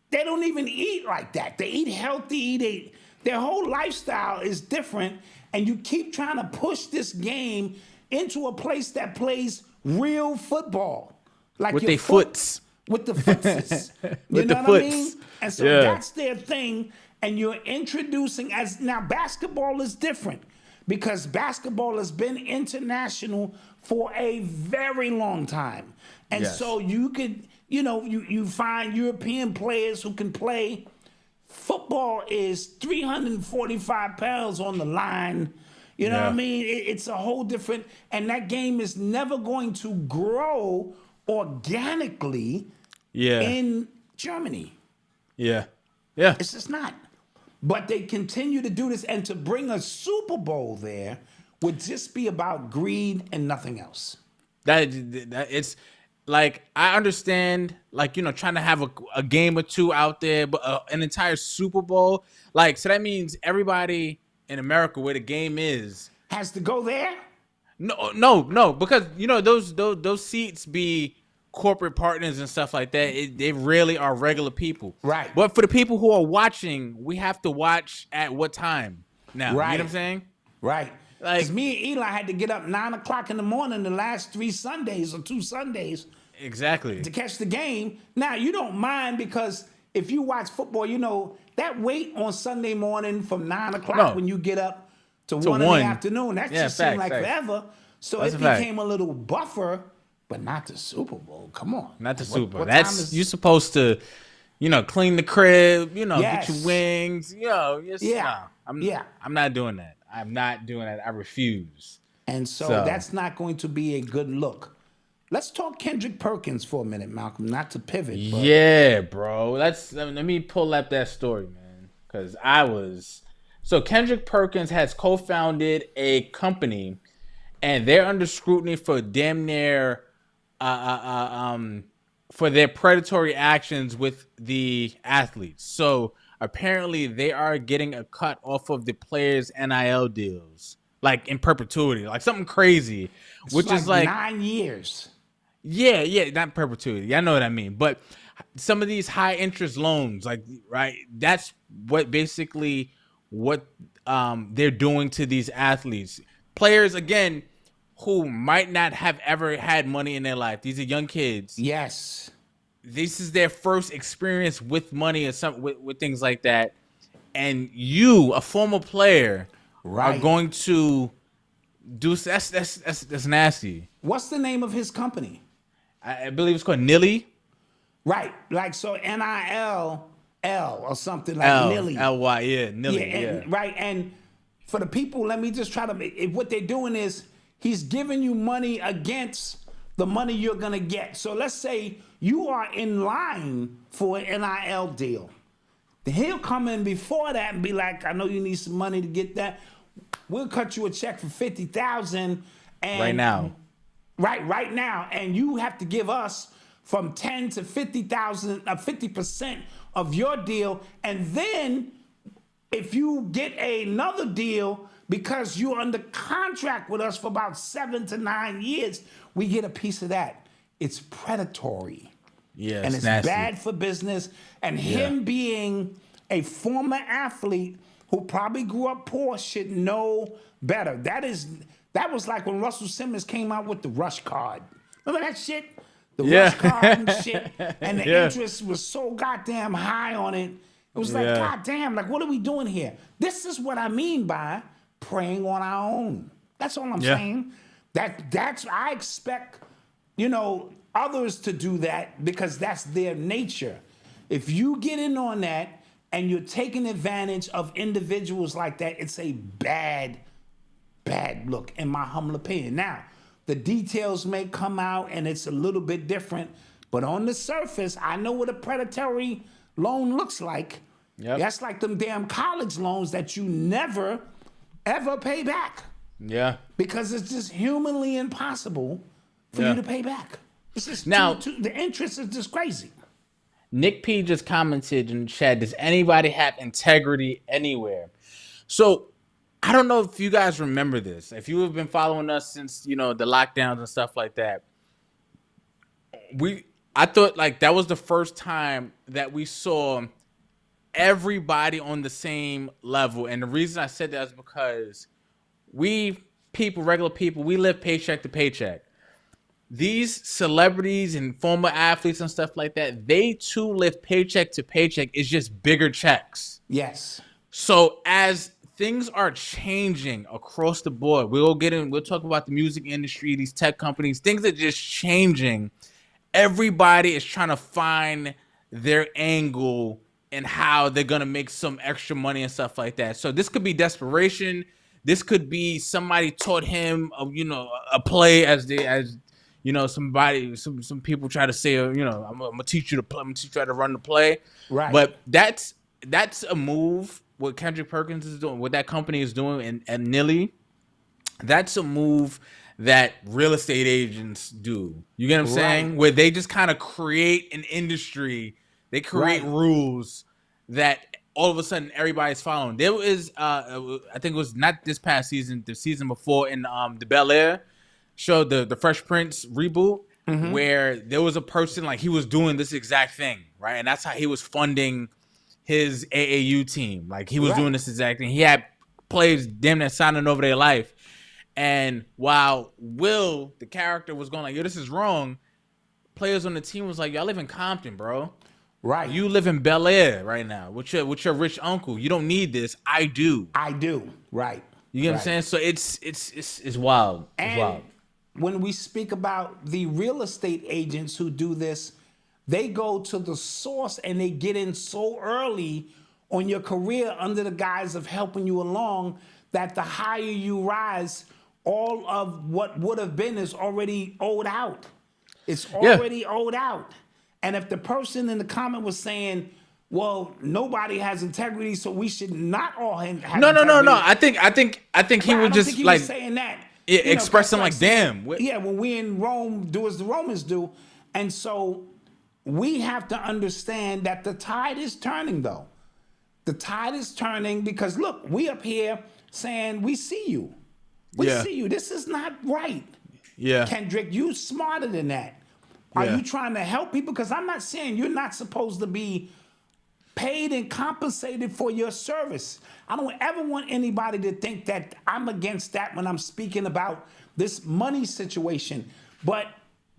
they don't even eat like that. They eat healthy. Their whole lifestyle is different, and you keep trying to push this game into a place that plays real football. Like with their foots. With the footses. With know the what foots. I mean? And so that's their thing. And you're introducing, now basketball is different, because basketball has been international for a very long time. And so you could, you find European players who can play. Football is 345 pounds on the line. You know what I mean? It's a whole different, and that game is never going to grow organically in Germany. Yeah. It's just not. But they continue to do this, and to bring a Super Bowl there would just be about greed and nothing else. That it's like, I understand, like, trying to have a game or two out there, but an entire Super Bowl, like, so that means everybody in America where the game is has to go there. No, because those seats be corporate partners and stuff like that. They really are regular people, right? But for the people who are watching, we have to watch at what time now. Right. You know what I'm saying? Right. Like, because me and Eli had to get up 9 o'clock in the morning the last 3 Sundays or 2 Sundays exactly. to catch the game. Now, you don't mind because if you watch football, you know, that wait on Sunday morning from 9 o'clock when you get up to 1 in the afternoon, that just seemed like forever. So it became a little buffer, but not the Super Bowl. Come on. Not the Super Bowl. That's, you're supposed to, you know, clean the crib, you know, get your wings, you know. I'm not doing that. I'm not doing that. I refuse. And so that's not going to be a good look. Let's talk Kendrick Perkins for a minute, Malcolm. Not to pivot. But. Yeah, bro. Let me pull up that story, man. Because so Kendrick Perkins has co-founded a company, and they're under scrutiny for damn near for their predatory actions with the athletes. So apparently they are getting a cut off of the players' NIL deals, like in perpetuity, like something crazy, which is like 9 years. Yeah, not perpetuity. I know what I mean. But some of these high interest loans, like, right, that's what basically what they're doing to these athletes. Players, again, who might not have ever had money in their life. These are young kids. Yes. This is their first experience with money or something with things like that. And you, a former player, are going to do that's nasty. What's the name of his company? I believe it's called Nilly. Right. Like so NIL or something like Nilly. L-Y, yeah, Nilly. Yeah. Right. And for the people, let me just try to what they're doing is he's giving you money against the money you're gonna get. So let's say you are in line for an NIL deal. He'll come in before that and be like, I know you need some money to get that. We'll cut you a check for $50,000 right now. Right now, and you have to give us from 10 to 50,000, 50% of your deal, and then if you get another deal because you're under contract with us for about 7 to 9 years, we get a piece of that. It's predatory. Yeah, and it's nasty. Bad for business. And him being a former athlete who probably grew up poor should know better. That was like when Russell Simmons came out with the Rush card. Remember that shit? The Rush card and shit. And the interest was so goddamn high on it. It was like, goddamn, like, what are we doing here? This is what I mean by preying on our own. That's all I'm saying. I expect, you know, others to do that because that's their nature. If you get in on that and you're taking advantage of individuals like that, it's a bad look, in my humble opinion. Now, the details may come out and it's a little bit different, but on the surface, I know what a predatory loan looks like. Yep. That's like them damn college loans that you never, ever pay back. Yeah. Because it's just humanly impossible for you to pay back. It's just the interest is just crazy. Nick P just commented in the chat, does anybody have integrity anywhere? So I don't know if you guys remember this. If you have been following us since, you know, the lockdowns and stuff like that, I thought like that was the first time that we saw everybody on the same level. And the reason I said that is because regular people, we live paycheck to paycheck. These celebrities and former athletes and stuff like that, they too live paycheck to paycheck. It's just bigger checks. Yes. So as things are changing across the board, we'll talk about the music industry, these tech companies, things are just changing. Everybody is trying to find their angle and how they're going to make some extra money and stuff like that. So this could be desperation. This could be somebody taught him, a play as some people try to say, I'm gonna teach you to play. I'm gonna teach you how to run the play. Right. But that's a move. What Kendrick Perkins is doing, what that company is doing, and Nilly, that's a move that real estate agents do. You get what I'm saying? Where they just kind of create an industry. They create rules that all of a sudden everybody's following. There was, I think it was not this past season, the season before in the Bel Air show, the Fresh Prince reboot, where there was a person like he was doing this exact thing, right? And that's how he was funding his AAU team. Like he was doing this exact thing. He had players damn near signing over their life. And while Will, the character, was going like, yo, this is wrong, players on the team was like, y'all live in Compton, bro. Right. You live in Bel Air right now with your rich uncle. You don't need this. I do. Right. You get what I'm saying? So it's wild. It's wild. When we speak about the real estate agents who do this, they go to the source and they get in so early on your career under the guise of helping you along that the higher you rise, all of what would have been is already owed out. It's already owed out. And if the person in the comment was saying, well, nobody has integrity, so we should not all have integrity. No. I think he was just like saying that. Expressing like, damn. Yeah, when we in Rome, do as the Romans do. And so we have to understand that the tide is turning, though. The tide is turning because, look, we up here saying, we see you. We see you. This is not right. Yeah. Kendrick, you smarter than that. Are you trying to help people? Because I'm not saying you're not supposed to be paid and compensated for your service. I don't ever want anybody to think that I'm against that when I'm speaking about this money situation. But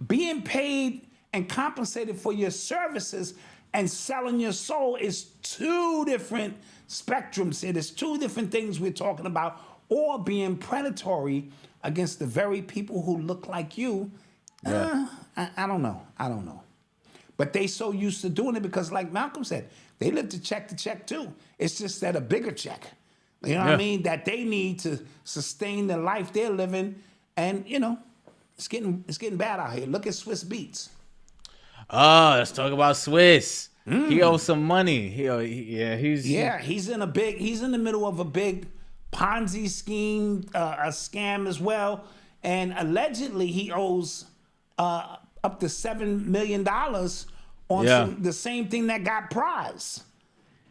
being paid and compensated for your services and selling your soul is two different spectrums here. There's two different things we're talking about, or being predatory against the very people who look like you. I don't know. But they so used to doing it because, like Malcolm said, they live to check too. It's just that a bigger check. You know what I mean? That they need to sustain the life they're living. And, it's getting bad out here. Look at Swiss Beats. Oh, let's talk about Swiss. He owes some money. He's in the middle of a big Ponzi scheme, a scam as well. And allegedly he owes up to $7 million on the same thing that got prize.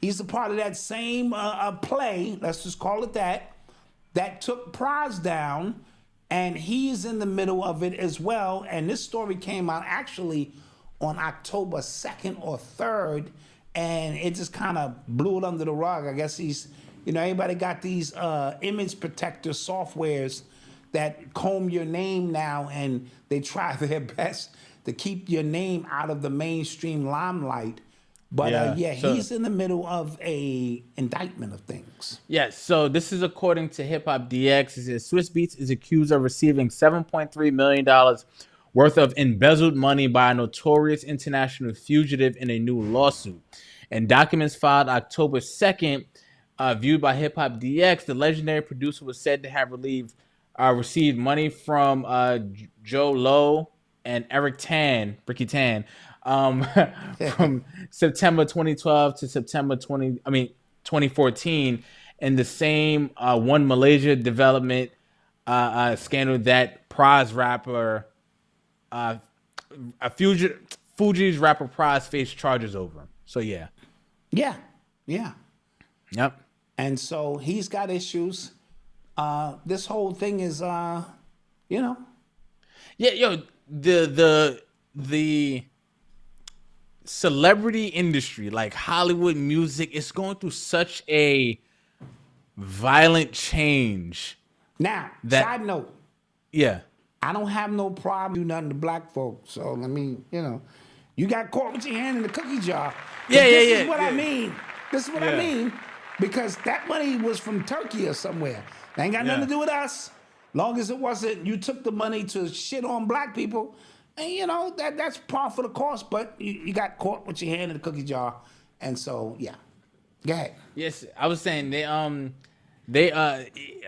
He's a part of that same play, let's just call it that took prize down, and he's in the middle of it as well. And this story came out actually on October 2nd or 3rd, and it just kind of blew it under the rug. I guess everybody got these image protector softwares that comb your name now, and they try their best to keep your name out of the mainstream limelight. But he's in the middle of a indictment of things. Yes, so this is according to Hip Hop DX. It says Swiss Beats is accused of receiving $7.3 million worth of embezzled money by a notorious international fugitive in a new lawsuit. In documents filed October 2nd, viewed by Hip Hop DX, the legendary producer was said to have received money from Joe Lowe and Ricky Tan, from September 2012 to September 2014, in the same One Malaysia development scandal that Prize rapper, Fuji's rapper Prize faced charges over. So yeah. Yep. And so he's got issues. This whole thing is, the celebrity industry, like Hollywood music, is going through such a violent change. Now, side note. Yeah. I don't have no problem doing nothing to black folks. So, you got caught with your hand in the cookie jar. This is what I mean. This is what I mean. Because that money was from Turkey or somewhere. That ain't got nothing to do with us. Long as it wasn't, you took the money to shit on black people. And, that's par for the course. But you got caught with your hand in the cookie jar. And so, yeah. Go ahead. Yes, I was saying they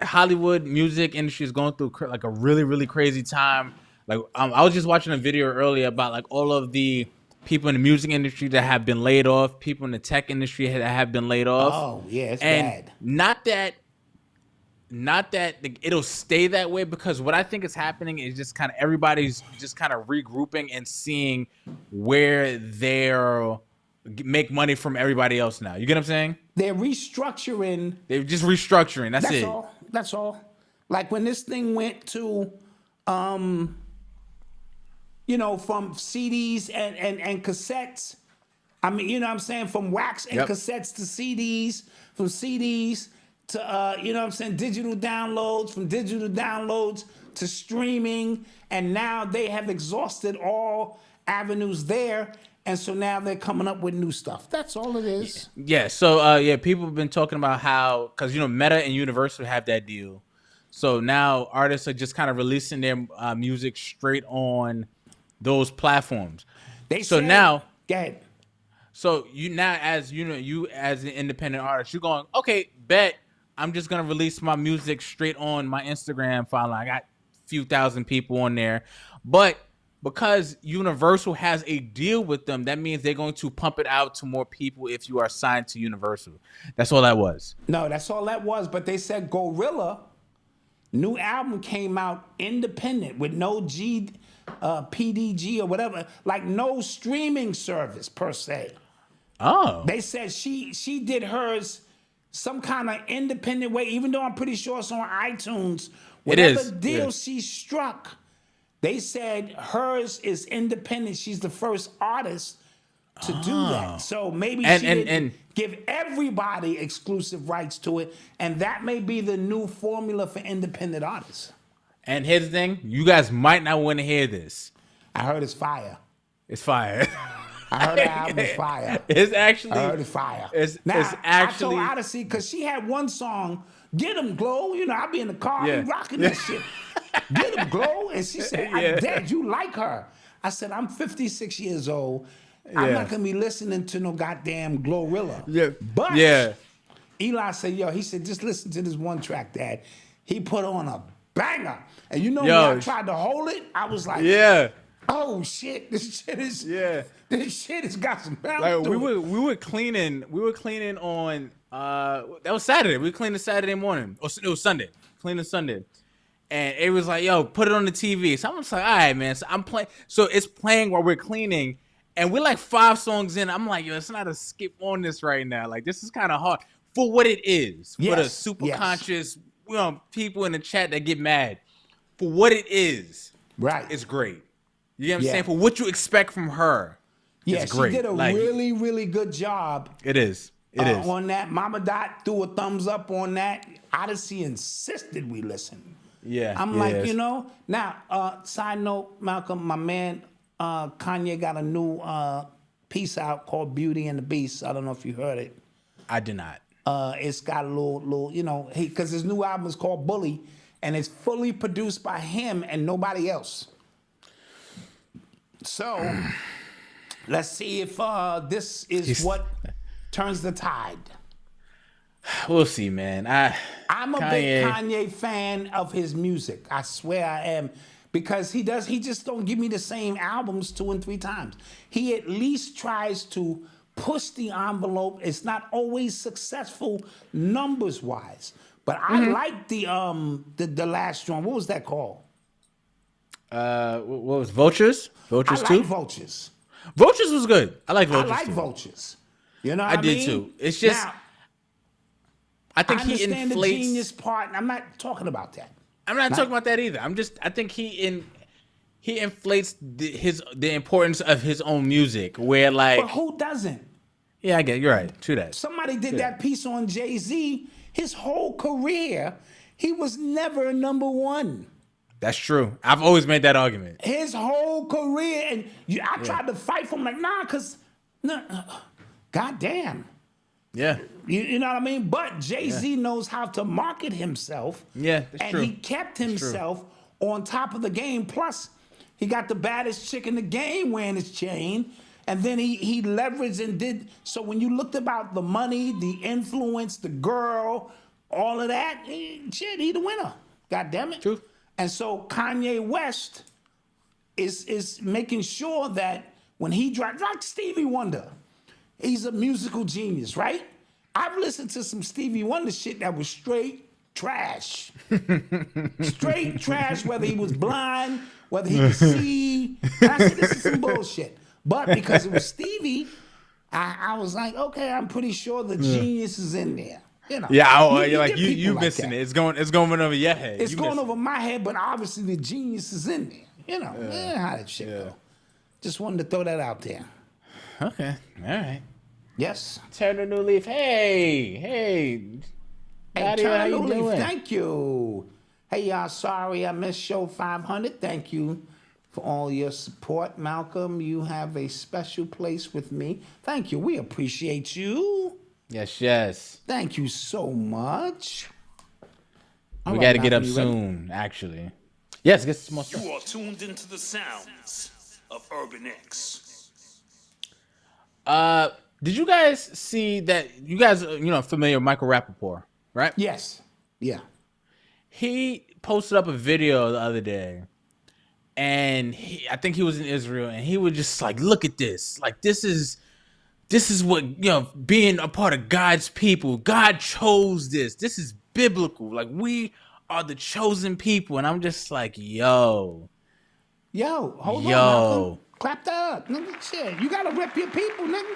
Hollywood music industry is going through like a really, really crazy time. Like I was just watching a video earlier about like all of the people in the music industry that have been laid off, people in the tech industry that have been laid off. Oh yeah, it's and bad. Not that it'll stay that way, because what I think is happening is just kind of everybody's just kind of regrouping and seeing where they're make money from everybody else now. You get what I'm saying? They're restructuring. They're just restructuring. That's it. That's all. Like when this thing went to, from CDs and cassettes. I mean, you know what I'm saying? From wax and cassettes to CDs, from CDs to you know what I'm saying, digital downloads, from digital downloads to streaming, and now they have exhausted all avenues there, and so now they're coming up with new stuff. That's all it is. Yeah. So people have been talking about how, because Meta and Universal have that deal, so now artists are just kind of releasing their music straight on those platforms. Go ahead. So you as an independent artist, you're going, okay, bet I'm just gonna release my music straight on my Instagram file. I got a few thousand people on there, but because Universal has a deal with them, that means they're going to pump it out to more people if you are signed to Universal. That's all that was. No, that's all that was. But they said Gorilla, new album came out independent with no PDG or whatever, like no streaming service per se. Oh. They said she did hers some kind of independent way, even though I'm pretty sure it's on iTunes. Whatever deal she struck, they said hers is independent. She's the first artist to do that. So maybe she didn't give everybody exclusive rights to it, and that may be the new formula for independent artists. And here's the thing, you guys might not want to hear this. I heard it's fire. It's fire. I heard the album is fire. It's actually. I heard it's fire. It's actually. I told Odyssey, because she had one song, Get 'em Glow. I be in the car, I be rocking that shit. Get 'em Glow. And she said, Dad, you like her. I said, I'm 56 years old. I'm not going to be listening to no goddamn Glorilla. Yeah. But Eli said, he said, just listen to this one track, Dad. He put on a banger. And when I tried to hold it, I was like, oh shit, this shit has got some balance. Like we were cleaning on that was Saturday. We cleaned Saturday morning. Or it was Sunday. Cleaning Sunday. And it was like, yo, put it on the TV. So I'm just like, all right, man. So I'm playing. So it's playing while we're cleaning. And we're like 5 songs in. I'm like, yo, it's not a skip on this right now. Like, this is kind of hard for what it is. For the super conscious people in the chat that get mad. For what it is. Right. It's great. You know what I'm saying? For what you expect from her. Yeah, it's great. She did a really, really good job. It is. It is. On that. Mama Dot threw a thumbs up on that. Odyssey insisted we listen. Yeah. I'm like, Now, side note, Malcolm, my man, Kanye got a new piece out called Beauty and the Beast. I don't know if you heard it. I did not. It's got a little, because his new album is called Bully, and it's fully produced by him and nobody else. So, let's see if this is what turns the tide. We'll see, man. I'm a big Kanye fan of his music. I swear I am. Because he just don't give me the same albums 2 and 3 times. He at least tries to push the envelope. It's not always successful numbers-wise. But I like the last one. What was that called? What was Vultures? Vultures 2? I like Vultures. Vultures was good. I like Vultures. I like too. Vultures. You know what I did mean? too. It's just now, I think I he understand inflates the genius part, and I'm not talking about that. I'm not talking about that either. I think he inflates the importance of his own music. Where like, but who doesn't? Yeah, I get you're right. True that. Somebody did that piece on Jay-Z. His whole career, he was never #1. That's true. I've always made that argument. His whole career, and I tried to fight for him, like, because goddamn. Yeah. You know what I mean? But Jay-Z knows how to market himself. Yeah, that's true. And he kept himself on top of the game. Plus, he got the baddest chick in the game wearing his chain. And then he leveraged and did. So when you looked about the money, the influence, the girl, all of that, he the winner. God damn it. True. And so Kanye West is making sure that when he drives, like Stevie Wonder, he's a musical genius, right? I've listened to some Stevie Wonder shit that was straight trash. Straight trash, whether he was blind, whether he could see. And I said, this is some bullshit. But because it was Stevie, I was like, okay, I'm pretty sure the genius is in there. Yeah, you missing it. It's going over your head. It's going over my head, but obviously the genius is in there. How that shit go. Just wanted to throw that out there. Okay, all right. Yes. Turn a new leaf. Hey. Nadia, how you doing? Thank you. Hey, y'all, sorry I missed show 500. Thank you for all your support. Malcolm, you have a special place with me. Thank you. We appreciate you. Yes. Thank you so much. We got to get up soon, actually. Yes, get some more stuff. You are tuned into the sounds of Urban X. Did you guys see that? You guys, familiar with Michael Rappaport, right? Yes. Yeah. He posted up a video the other day, and I think he was in Israel, and he was just like, "Look at this! Like this is what being a part of God's people. God chose this. This is biblical. Like we are the chosen people." And I'm just like, "Yo, hold on, Malcolm. Clap that up, nigga. Shit, you gotta rep your people, nigga.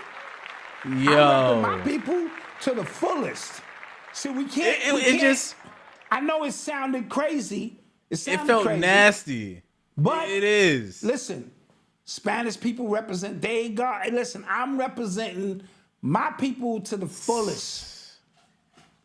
I'm repping my people to the fullest. See, we can't. It just. I know it sounded crazy. It felt crazy, nasty, but it is. Listen, Spanish people represent they God. Listen, I'm representing my people to the fullest.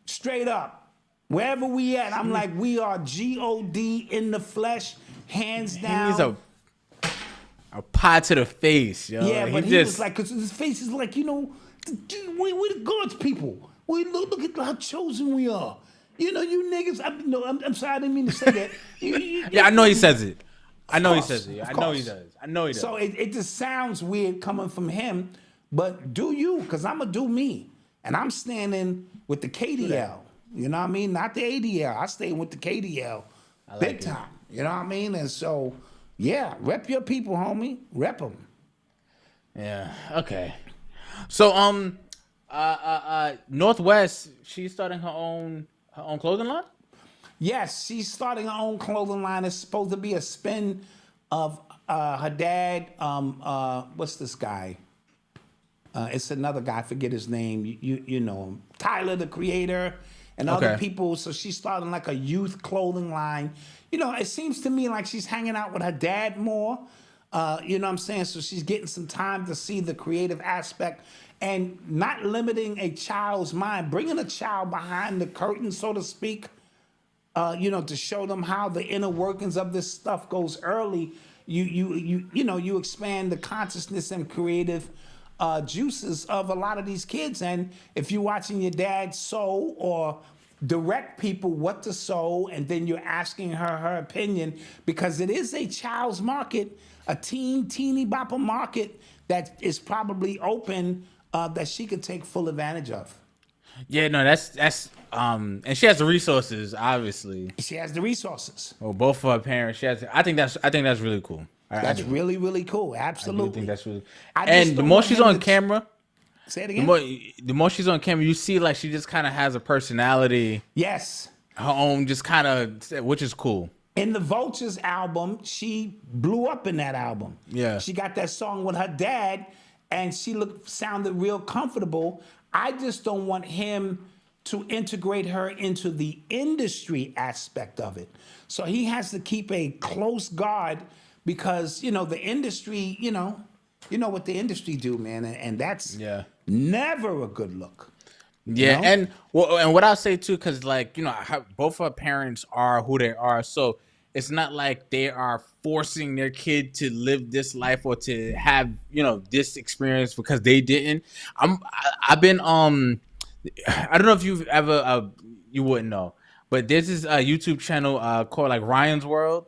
Straight up, wherever we at, I'm like we are God in the flesh, hands down. He's a pie to the face, yo. Yeah, but he was like, cause his face is like, we're the God's people. We look at how chosen we are. You niggas. I'm sorry, I didn't mean to say that. Yeah, I know he says it. I know he says it. I know he does. I know he does. So it just sounds weird coming from him, but do you? Because I'm gonna do me, and I'm standing with the KDL. You know what I mean? Not the ADL. I stay with the KDL, big time. You know what I mean? And so, yeah, rep your people, homie. Rep them. Yeah. Okay. So Northwest, she's starting her own clothing line? Yes, she's starting her own clothing line. It's supposed to be a spin of her dad. What's this guy? It's another guy. I forget his name. You know him. Tyler, the Creator, and other people. So she's starting like a youth clothing line. It seems to me like she's hanging out with her dad more. You know what I'm saying? So she's getting some time to see the creative aspect and not limiting a child's mind, bringing a child behind the curtain, so to speak, to show them how the inner workings of this stuff goes early. You expand the consciousness and creative juices of a lot of these kids. And if you're watching your dad sew or direct people what to sew, and then you're asking her opinion, because it is a child's market, a teeny bopper market that is probably open, that she could take full advantage of. Yeah, no, that's and she has the resources, obviously. She has the resources. Well, both of her parents. I think that's really cool. That's really, really cool. Absolutely. I think that's really. And the more she's on camera, say it again. The more she's on camera, you see like she just kind of has a personality. Yes. Her own, just kind of, which is cool. In the Vultures album, she blew up in that album. Yeah. She got that song with her dad, and she sounded real comfortable. I just don't want him to integrate her into the industry aspect of it. So he has to keep a close guard, because, the industry, you know what the industry do, man. And that's never a good look. Yeah. And what I'll say too, because both our parents are who they are. So it's not like they are forcing their kid to live this life or to have, this experience because they didn't. I've been, I don't know if you've ever, you wouldn't know, but there's this YouTube channel called like Ryan's World,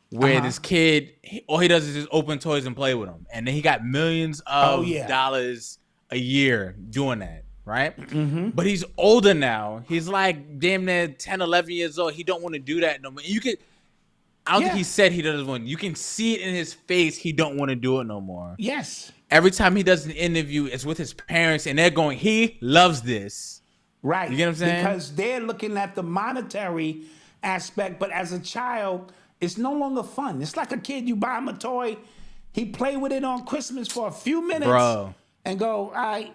where this kid, all he does is just open toys and play with them. And then he got millions of dollars a year doing that, right? Mm-hmm. But he's older now. He's like damn near 10, 11 years old. He don't want to do that no more. I don't think he said he doesn't want. You can see it in his face. He don't want to do it no more. Yes. Every time he does an interview, it's with his parents, and they're going, he loves this. Right. You get what I'm saying? Because they're looking at the monetary aspect, but as a child, it's no longer fun. It's like a kid, you buy him a toy, he play with it on Christmas for a few minutes, and go, all right,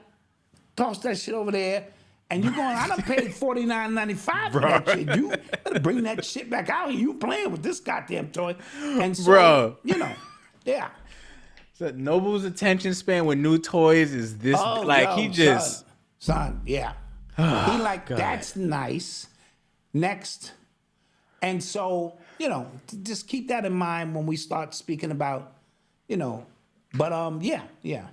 toss that shit over there. And you're going, I done paid $49.95 for that shit. You better bring that shit back out here. You playing with this goddamn toy. And so, yeah. So Noble's attention span with new toys is this, he just... Son, yeah. He like, that's nice. next. And so, you know, just keep that in mind when we start speaking about, you know, but yeah,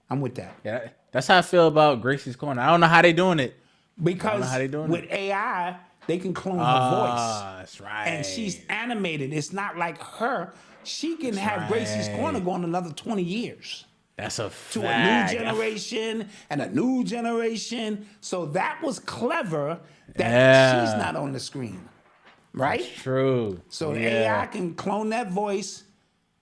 I'm with that. Yeah, that's how I feel about Gracie's Corner. I don't know how they doing it. Because with AI, they can clone her voice. That's right. And she's animated. It's not like her. She can have Gracie's Corner going another 20 years. That's a fact. To a new generation and a new generation. So that was clever that she's not on the screen. Right? That's true. So AI can clone that voice.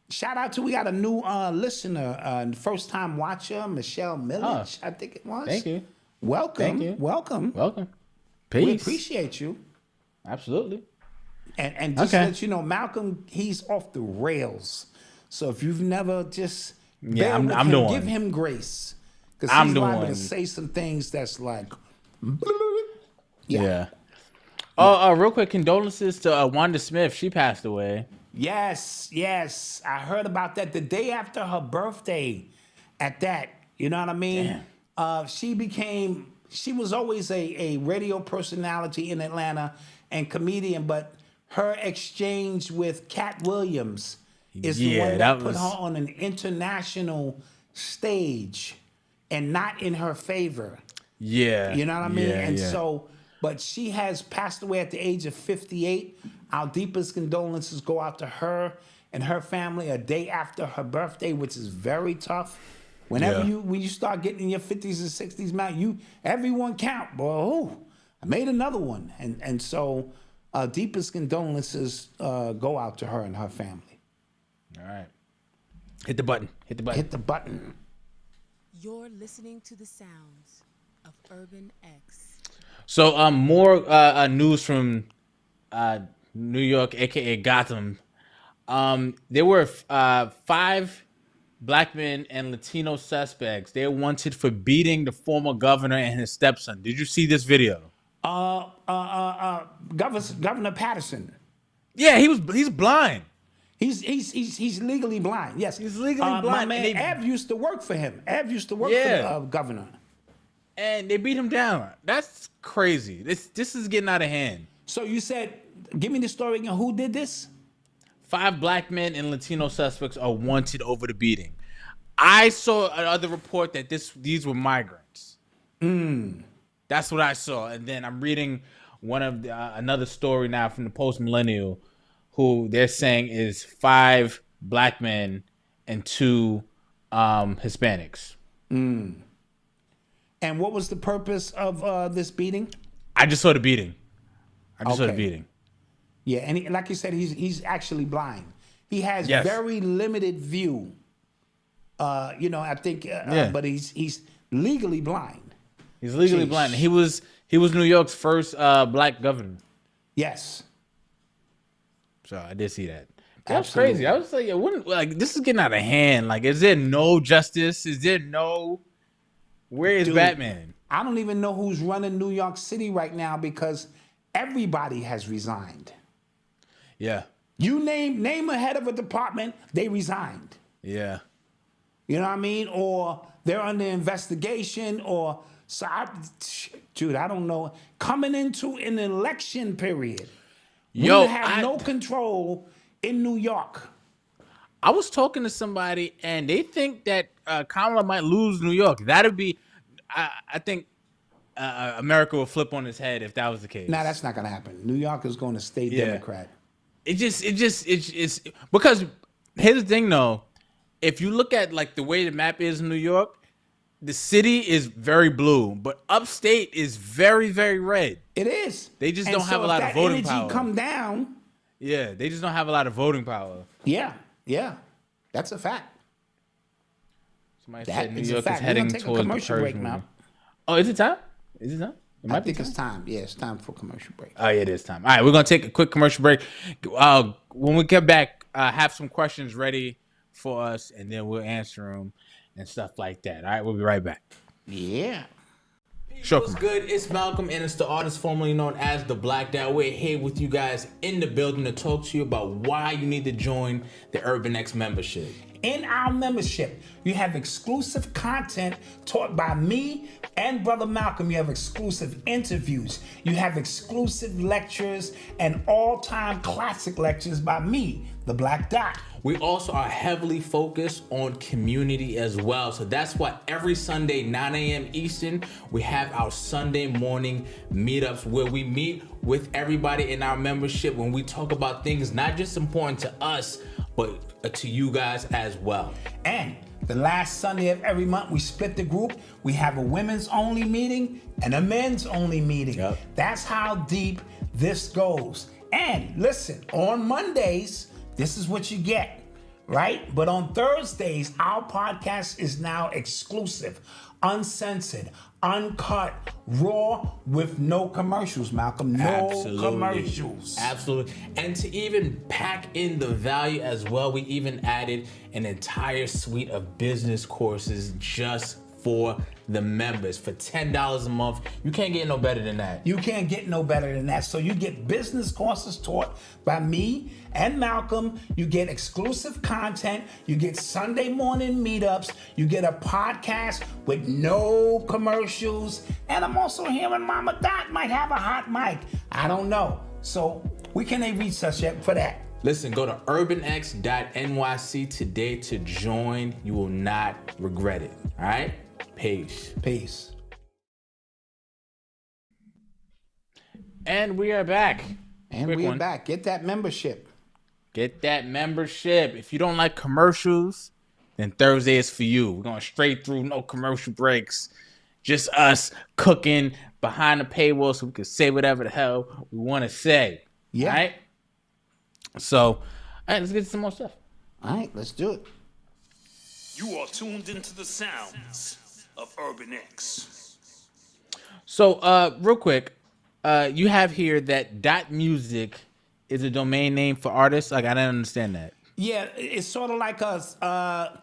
Shout out to, we got a new listener, first time watcher, Michelle Millich, I think it was. Thank you. Welcome. Thank you. Welcome. Peace. We appreciate you. Absolutely. And just to let you know, Malcom, he's off the rails. So if you've never just give him grace. Because he's liable to say some things that's like, yeah. Oh, real quick, condolences to Wanda Smith. She passed away. Yes. I heard about that the day after her birthday at that. You know what I mean? She was always a radio personality in Atlanta and comedian, but her exchange with Cat Williams is the one that put her on an international stage and not in her favor. Yeah. You know what I mean? So, but she has passed away at the age of 58. Our deepest condolences go out to her and her family a day after her birthday, which is very tough. When you start getting in your 50s and 60s, man, everyone count, boy. Ooh, I made another one. And so deepest condolences go out to her and her family. All right. Hit the button. Hit the button. You're listening to the sounds of Urban X. So more news from New York, aka Gotham. There were 5 Black men and Latino suspects. They're wanted for beating the former governor and his stepson. Did you see this video? Governor Patterson. Yeah, he's blind. He's legally blind. Yes, he's legally blind. My man Ev used to work for him. Ev used to work for the governor. And they beat him down. That's crazy. This is getting out of hand. So you said, give me the story again. Who did this? 5 Black men and Latino suspects are wanted over the beating. I saw another report that these were migrants. That's what I saw. And then I'm reading one of another story now from the Post Millennial, who they're saying is 5 Black men and 2 Hispanics. And what was the purpose of this beating? I just saw the beating. Saw the beating. Yeah, and like you said, he's actually blind. He has very limited view. I think, but he's legally blind. He's legally blind. He was New York's first Black governor. Yes. So I did see that. That's crazy. I was like, this is getting out of hand. Like, is there no justice? Is there no? Where is Batman? I don't even know who's running New York City right now because everybody has resigned. Yeah. You name a head of a department, they resigned. Yeah. You know what I mean? Or they're under investigation or I don't know. Coming into an election period. We have no control in New York. I was talking to somebody and they think that Kamala might lose New York. That'd be, I think America will flip on its head if that was the case. Nah, that's not gonna happen. New York is going to stay Democrat. It's because here's the thing though, if you look at like the way the map is in New York, the city is very blue, but upstate is very, very red. It is. They just don't have a lot of voting power. If that energy come down. Yeah, they just don't have a lot of voting power. Yeah, that's a fact. Somebody said New York is heading towards the commercial break now. Oh, is it time? I think it's time. Yeah, it's time for commercial break. Oh, yeah, it is time. All right, we're going to take a quick commercial break. When we get back, have some questions ready for us, and then we'll answer them and stuff like that. All right, we'll be right back. Yeah. Sure. What's good? It's Malcolm, and it's the artist formerly known as The Black Dot. We're here with you guys in the building to talk to you about why you need to join the Urban X membership. In our membership, you have exclusive content taught by me and Brother Malcolm. You have exclusive interviews. You have exclusive lectures and all-time classic lectures by me, the Black Dot. We also are heavily focused on community as well. So that's why every Sunday, 9 a.m. Eastern, we have our Sunday morning meetups where we meet with everybody in our membership when we talk about things not just important to us, but to you guys as well. And the last Sunday of every month, we split the group. We have a women's only meeting and a men's only meeting. Yep. That's how deep this goes. And listen, on Mondays, this is what you get, right? But on Thursdays, our podcast is now exclusive, uncensored, uncut, raw, with no commercials, Malcolm. No commercials. Absolutely. And to even pack in the value as well, we even added an entire suite of business courses just for the members for $10 a month. You can't get no better than that. You can't get no better than that. So you get business courses taught by me and Malcolm. You get exclusive content. You get Sunday morning meetups. You get a podcast with no commercials. And I'm also hearing Mama Dot might have a hot mic. I don't know. So we can't reach us yet for that. Listen, go to urbanx.nyc today to join. You will not regret it. All right? Peace. Peace. And we are back. And we are back. Get that membership. Get that membership. If you don't like commercials, then Thursday is for you. We're going straight through, no commercial breaks. Just us cooking behind the paywall so we can say whatever the hell we want to say. Yeah. All right? So, all right, let's get to some more stuff. All right, let's do it. You are tuned into the sounds of Urban X. So, real quick, you have here that .music is a domain name for artists. Like, I didn't understand that. Yeah, it's sort of like a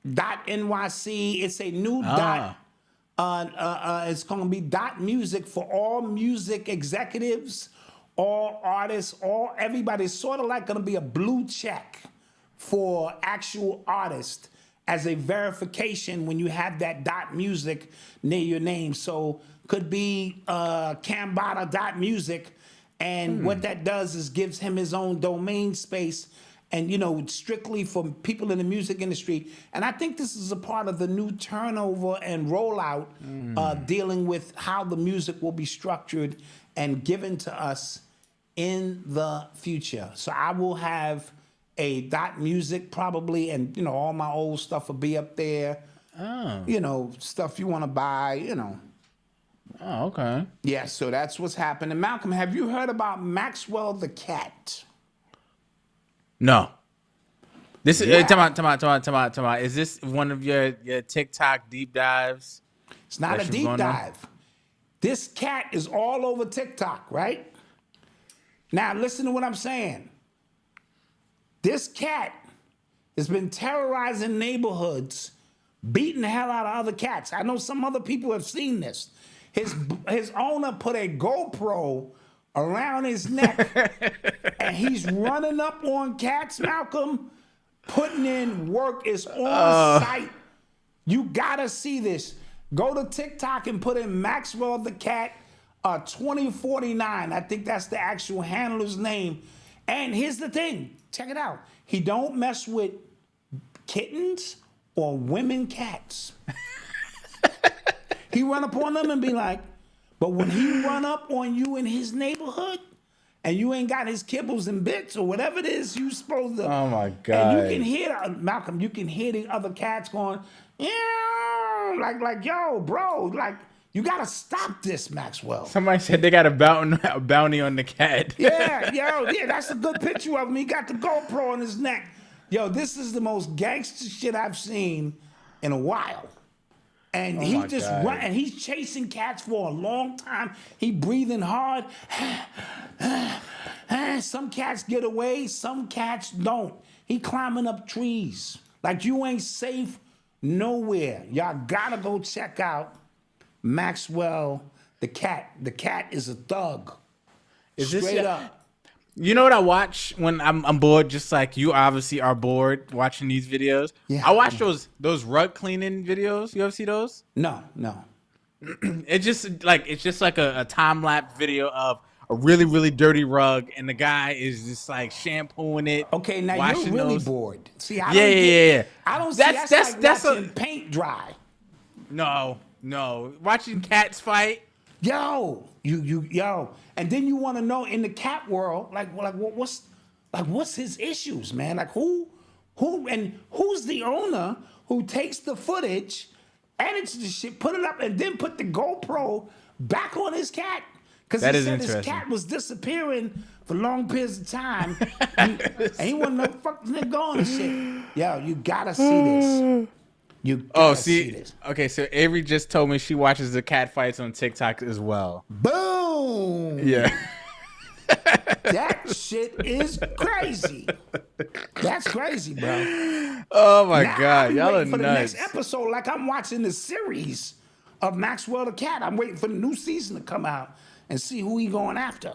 .nyc. It's a new dot. It's going to be .music for all music executives, all artists, everybody. It's sort of like going to be a blue check for actual artists as a verification when you have that .music near your name. So could be Cambada.music, and what that does is gives him his own domain space, and strictly for people in the music industry. And I think this is a part of the new turnover and rollout dealing with how the music will be structured and given to us in the future. So I will have a .music probably, and all my old stuff will be up there. Oh. Stuff you want to buy, Oh, okay. Yeah, so that's what's happening. Malcolm, have you heard about Maxwell the cat? No. This is Wow. Come on. Is this one of your TikTok deep dives? It's not a deep dive. This cat is all over TikTok, right? Now listen to what I'm saying. This cat has been terrorizing neighborhoods, beating the hell out of other cats. I know some other people have seen this. His owner put a GoPro around his neck, and he's running up on cats, Malcolm, putting in work. Is on site. You gotta see this. Go to TikTok and put in Maxwell the cat 2049. I think that's the actual handler's name. And here's the thing. Check it out. He don't mess with kittens or women cats. He run up on them and be like, but when he run up on you in his neighborhood and you ain't got his kibbles and bits or whatever it is you supposed to. Oh my God. And you can hear, Malcolm, you can hear the other cats going, yeah, like, yo, bro, like, you gotta stop this, Maxwell. Somebody said they got a bounty on the cat. Yeah, that's a good picture of him. He got the GoPro on his neck. Yo, this is the most gangster shit I've seen in a while. And he just run, and he's chasing cats for a long time. He breathing hard. Some cats get away, some cats don't. He climbing up trees. Like you ain't safe nowhere. Y'all gotta go check out Maxwell the cat. The cat is a thug. Is Straight this up. You know what I watch when I'm bored? Just like you obviously are bored watching these videos. Yeah. I watch those rug cleaning videos. You ever see those? No. It's just like a time lapse video of a really, really dirty rug, and the guy is just like shampooing it. Okay, now you're really bored. See, I don't see that's like watching paint dry. No. Watching cats fight. Yo. And then you want to know in the cat world, what's his issues, man? Like who's the owner who takes the footage, edits the shit, put it up, and then put the GoPro back on his cat? Because he said his cat was disappearing for long periods of time. And he wasn't no fucking nigga on and shit. Yo, you gotta see this. You gotta see this. Okay, so Avery just told me she watches the cat fights on TikTok as well. Boom! Yeah. That shit is crazy. That's crazy, bro. Oh my God, y'all are for the nuts. next episode, like I'm watching the series of Maxwell the Cat. I'm waiting for the new season to come out and see who he going after.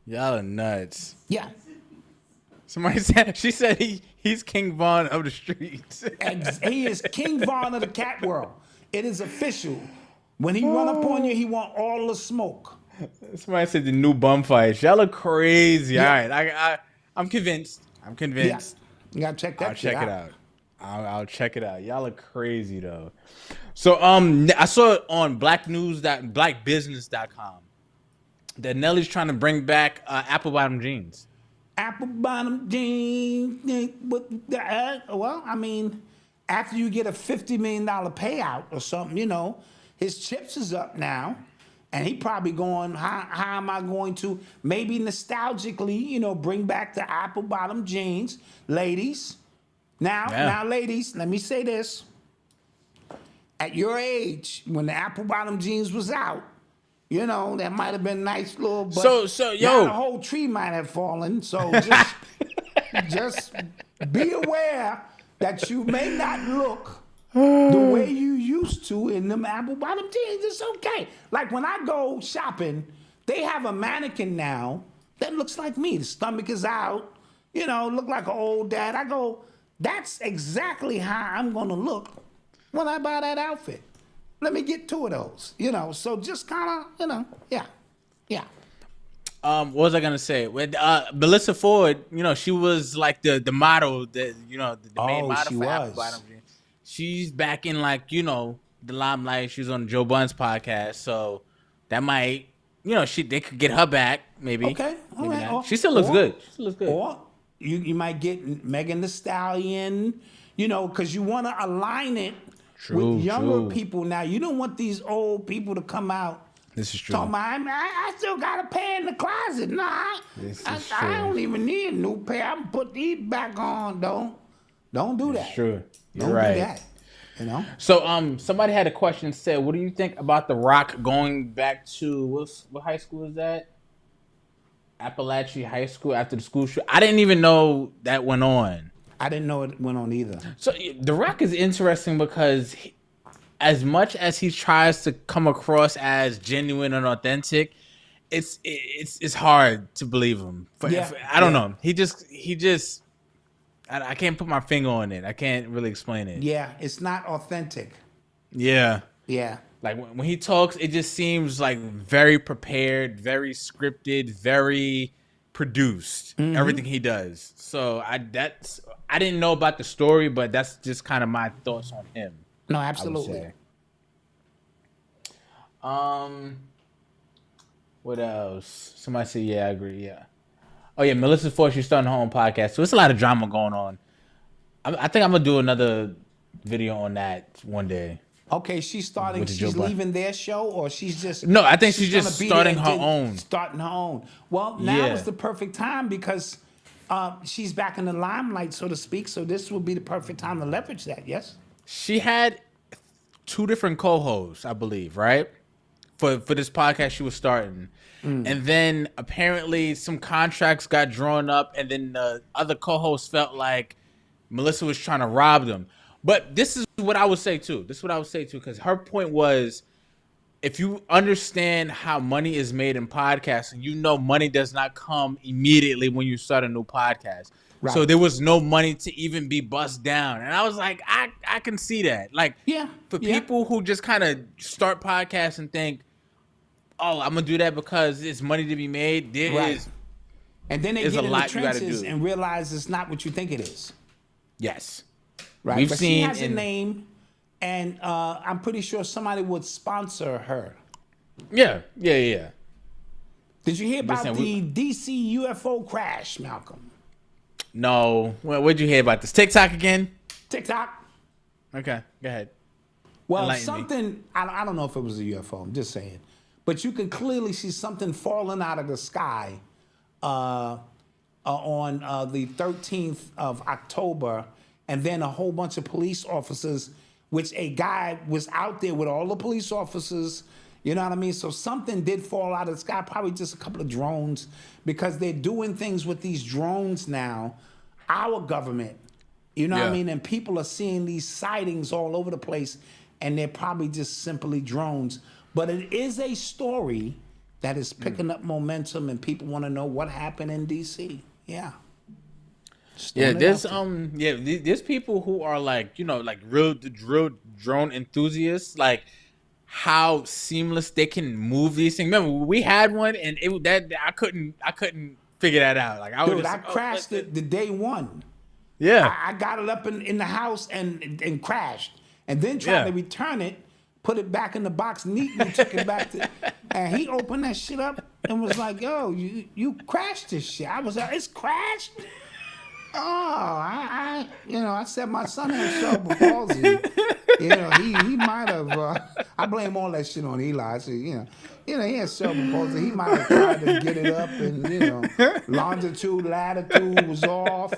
Y'all are nuts. Yeah. Somebody said he's King Von of the streets. He is King Von of the cat world. It is official. When he run up on you, he want all the smoke. Somebody said the new bum fights. Y'all are crazy. Yeah. All right, I'm convinced. Yeah. You gotta check that shit out. I'll check it out. Y'all are crazy though. So I saw it on blackbusiness.com that Nelly's trying to bring back apple bottom jeans. Apple bottom jeans. Well, I mean, after you get a $50 million payout or something, you know, his chips is up now. And he probably going, how am I going to maybe nostalgically, you know, bring back the apple bottom jeans? Ladies, now, ladies, let me say this. At your age, when the apple bottom jeans was out, you know, that might have been nice little, but now the whole tree might have fallen. So just be aware that you may not look the way you used to in them apple bottom jeans. It's okay. Like when I go shopping, they have a mannequin now that looks like me. The stomach is out, you know, look like an old dad. I go, that's exactly how I'm gonna look when I buy that outfit. Let me get two of those, you know. So just kind of, you know, yeah. What was I gonna say? With Melissa Ford, you know, she was like the model, the main model for apple bottom jeans. She's back in, like, you know, the limelight. She was on Joe Budden's podcast, so that might, you know, they could get her back maybe. Okay, all right. She still looks good. Or you might get Megan Thee Stallion, you know, because you want to align it with younger people. Now, you don't want these old people to come out. This is true. Talking about, I still got a pair in the closet. Nah, I don't even need a new pair. I'm put these back on. Don't do that. Sure. You're Don't right. do that. You know. So somebody had a question, said, what do you think about The Rock going back to what high school is that? Appalachian High School after the school shoot. I didn't even know that went on. I didn't know it went on either. So The Rock is interesting because as much as he tries to come across as genuine and authentic, it's hard to believe him. I don't know. He just I can't put my finger on it. I can't really explain it. Yeah, it's not authentic. Yeah. Yeah. Like when he talks, it just seems like very prepared, very scripted, very produced. Mm-hmm. Everything he does. So I didn't know about the story, but that's just kind of my thoughts on him. No, absolutely. What else? Somebody said, yeah, I agree. Yeah. Oh yeah, Melissa Ford, she's starting her own podcast. So it's a lot of drama going on. I think I'm gonna do another video on that one day. Okay, she's starting. She's leaving their show, or she's just no. I think she's just starting her own. Starting her own. Well, now is the perfect time because she's back in the limelight, so to speak. So this would be the perfect time to leverage that. Yes. She had 2 different co-hosts, I believe, right? For this podcast she was starting. And then apparently some contracts got drawn up, and then the other co-hosts felt like Melissa was trying to rob them. But this is what I would say too. Because her point was, if you understand how money is made in podcasting, you know money does not come immediately when you start a new podcast. Right. So there was no money to even be bust down. And I was like, I can see that. Like, for people who just kind of start podcasts and think, oh, I'm going to do that because it's money to be made, there is and then they get in the trenches and realize it's not what you think it is. Yes. Right. We've seen she has a name, and I'm pretty sure somebody would sponsor her. Yeah. Did you hear about the DC UFO crash, Malcolm? No. Well, what'd you hear about this? TikTok again? TikTok. Okay, go ahead. Well, I don't know if it was a UFO. I'm just saying. But you can clearly see something falling out of the sky on the 13th of October, and then a whole bunch of police officers, which a guy was out there with all the police officers, you know what I mean? So something did fall out of the sky, probably just a couple of drones, because they're doing things with these drones now, our government, you know what I mean? And people are seeing these sightings all over the place, and they're probably just simply drones. But it is a story that is picking up momentum, and people want to know what happened in D.C. There's people who are like, you know, like real drone enthusiasts, like how seamless they can move these things. Remember, we had one, and I couldn't figure that out. Like I crashed it the day one. Yeah, I got it up in the house and crashed, and then tried to return it. Put it back in the box neatly, took it back to, and he opened that shit up and was like, "Yo, you crashed this shit." I was like, "It's crashed." Oh, I said my son had cerebral palsy. You know, he might have. I blame all that shit on Eli. I said, he had cerebral palsy. He might have tried to get it up, and longitude, latitude was off.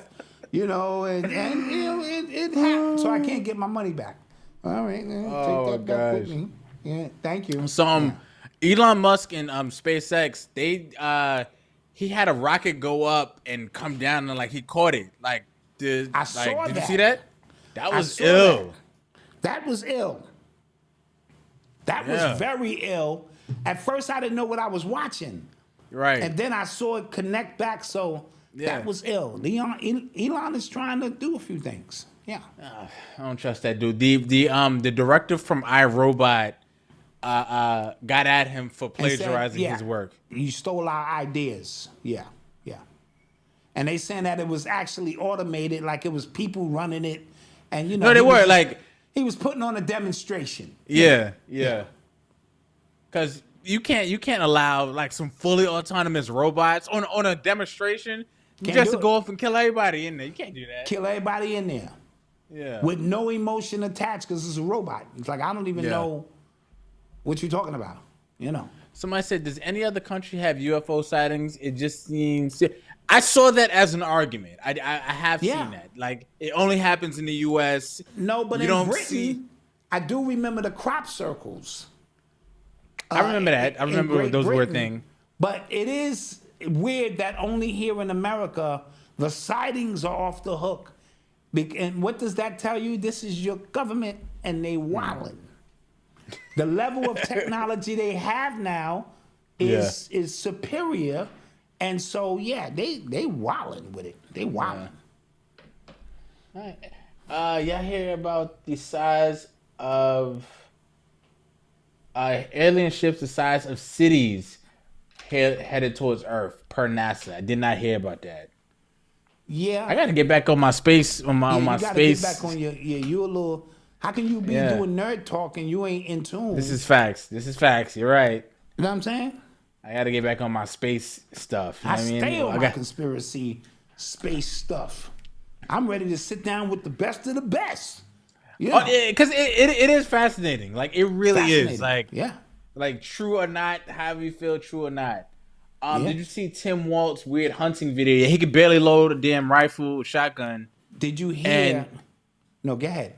And it happened. So I can't get my money back. All right, take that back with me. Yeah, thank you. So Elon Musk and SpaceX, he had a rocket go up and come down, and like he caught it. Did you see that? That was ill. That was ill. That was very ill. At first, I didn't know what I was watching. Right. And then I saw it connect back, so that was ill. Elon is trying to do a few things. Yeah. I don't trust that dude. The director from iRobot got at him for plagiarizing his work. You stole our ideas. Yeah. And they saying that it was actually automated, like it was people running it, and no, they were like he was putting on a demonstration. Yeah. Because you can't allow like some fully autonomous robots on a demonstration. You just to go off and kill everybody in there. You can't do that. Kill everybody in there. Yeah. With no emotion attached, because it's a robot. It's like I don't even know what you're talking about. Somebody said, does any other country have UFO sightings? It just seems. I saw that as an argument. I have seen that. Like it only happens in the U.S. No, but in Britain, I do remember the crop circles. I remember that. I remember those were a thing. But it is weird that only here in America the sightings are off the hook. And what does that tell you? This is your government, and they wildin'. The level of technology they have now is superior, and so they wildin' with it. They wildin'. All right. Y'all hear about the size of alien ships the size of cities headed towards Earth per NASA? I did not hear about that. Yeah, I got to get back on my space. On my you space. Get back on your. You a little. How can you be doing nerd talk and you ain't in tune? This is facts. You're right. You know what I'm saying? I got to get back on my space stuff. You know what I mean? Stay on my conspiracy space stuff. I'm ready to sit down with the best of the best. Yeah, because it is fascinating. Like it really is. Like like true or not, however you feel, true or not. Did you see Tim Walt's weird hunting video? He could barely load a damn rifle, shotgun. Did you hear? No, go ahead.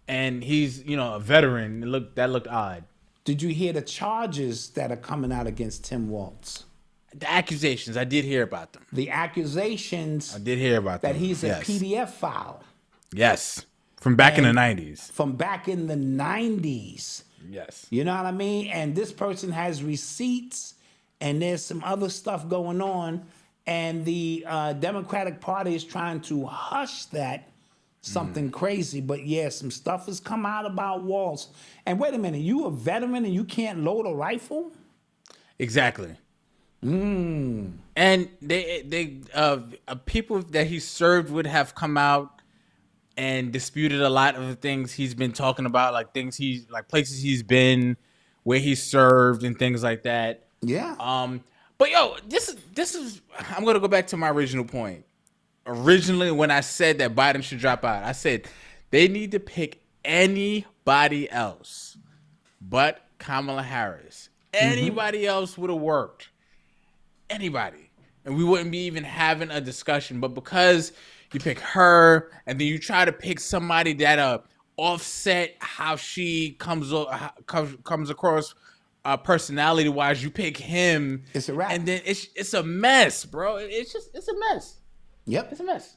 And he's, a veteran. That looked odd. Did you hear the charges that are coming out against Tim Waltz? The accusations, I did hear about them. The accusations. I did hear about that them. That he's a PDF file. Yes, from back in the 90s. From back in the 90s. Yes. You know what I mean? And this person has receipts, and there's some other stuff going on, and the Democratic Party is trying to hush that. Something crazy, but yeah, some stuff has come out about Walz. And wait a minute, you a veteran and you can't load a rifle? Exactly. And they people that he served with have come out and disputed a lot of the things he's been talking about, like places he's been, where he served, and things like that. Yeah. But yo, this is I'm gonna go back to my original point. Originally, when I said that Biden should drop out, I said they need to pick anybody else but Kamala Harris. Anybody else would have worked. Anybody. And we wouldn't be even having a discussion. But because you pick her, and then you try to pick somebody that offset how she comes across personality-wise, you pick him. It's a wrap. And then it's a mess, bro. It's a mess. Yep. It's a mess.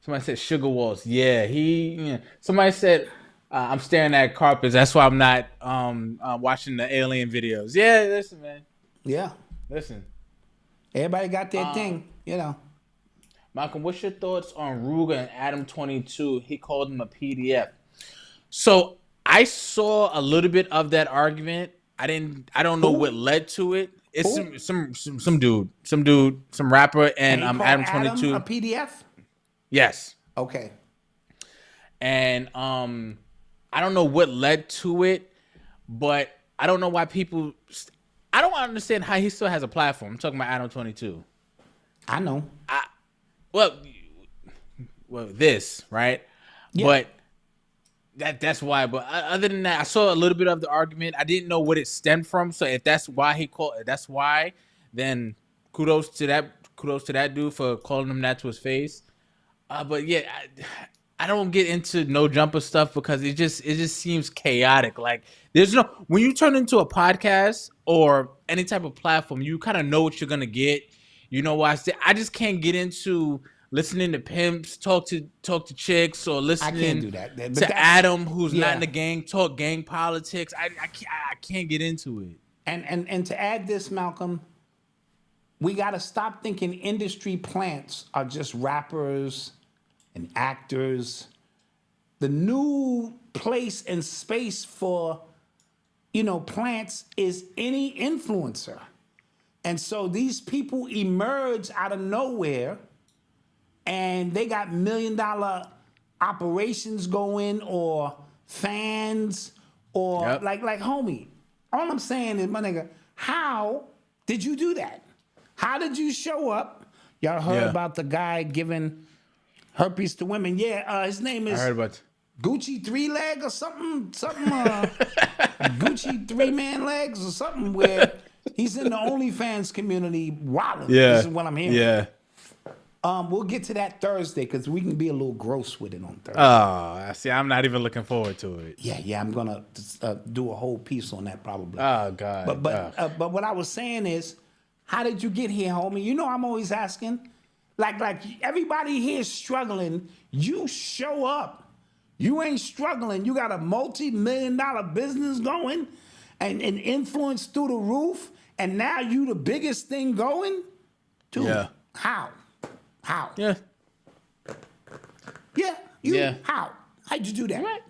Somebody said Sugar Walls. Yeah, somebody said I'm staring at carpets. That's why I'm not watching the alien videos. Yeah, listen, man. Yeah. Listen. Everybody got their thing, you know. Malcolm, what's your thoughts on Ruger and Adam 22? He called him a PDF. So I saw a little bit of that argument. I don't know what led to it. It's some dude, some rapper, and Adam 22. A PDF? Yes. Okay. And I don't know what led to it, but I don't know why people. I don't understand how he still has a platform. I'm talking about Adam 22. I know. Well, this right, yeah. But that's why. But other than that, I saw a little bit of the argument. I didn't know what it stemmed from. So if that's why then kudos to that dude for calling him that to his face. But yeah, I don't get into no jumper stuff because it just seems chaotic. Like when you turn into a podcast or any type of platform, you kind of know what you're gonna get. You know why I just can't get into listening to pimps talk to chicks, or listening I can't do that. to Adam, who's not in the gang, talk gang politics. I can't get into it. And to add this, Malcolm, we got to stop thinking industry plants are just rappers and actors. The new place and space for, plants is any influencer. And so these people emerge out of nowhere, and they got $1 million operations going, or fans, or like homie. All I'm saying is, my nigga, how did you do that? How did you show up? Y'all heard about the guy giving herpes to women? Yeah, his name is. I heard about Gucci 3-leg or something. Gucci 3-man legs or something, where he's in the OnlyFans community wilding. Yeah. This is what I'm hearing. Yeah. We'll get to that Thursday because we can be a little gross with it on Thursday. Oh, see, I'm not even looking forward to it. Yeah, I'm gonna do a whole piece on that probably. Oh God. But what I was saying is, how did you get here, homie? I'm always asking. Like everybody here is struggling. You show up. You ain't struggling. You got a multi-million-dollar business going, and influence through the roof, and now you the biggest thing going? Dude, how? Yeah. Yeah, how? How'd you do that? Right.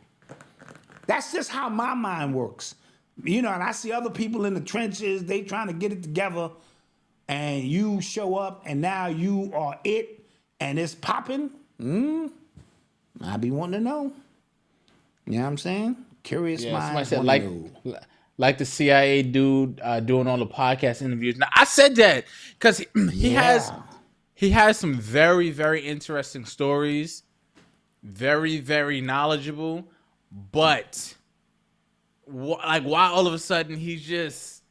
That's just how my mind works. And I see other people in the trenches, they trying to get it together, and you show up, and now you are it, and it's popping. I be wanting to know. You know what I'm saying? Curious mind. Somebody said like the CIA dude doing all the podcast interviews. Now I said that because he has some very, very interesting stories, very, very knowledgeable, but why all of a sudden he's just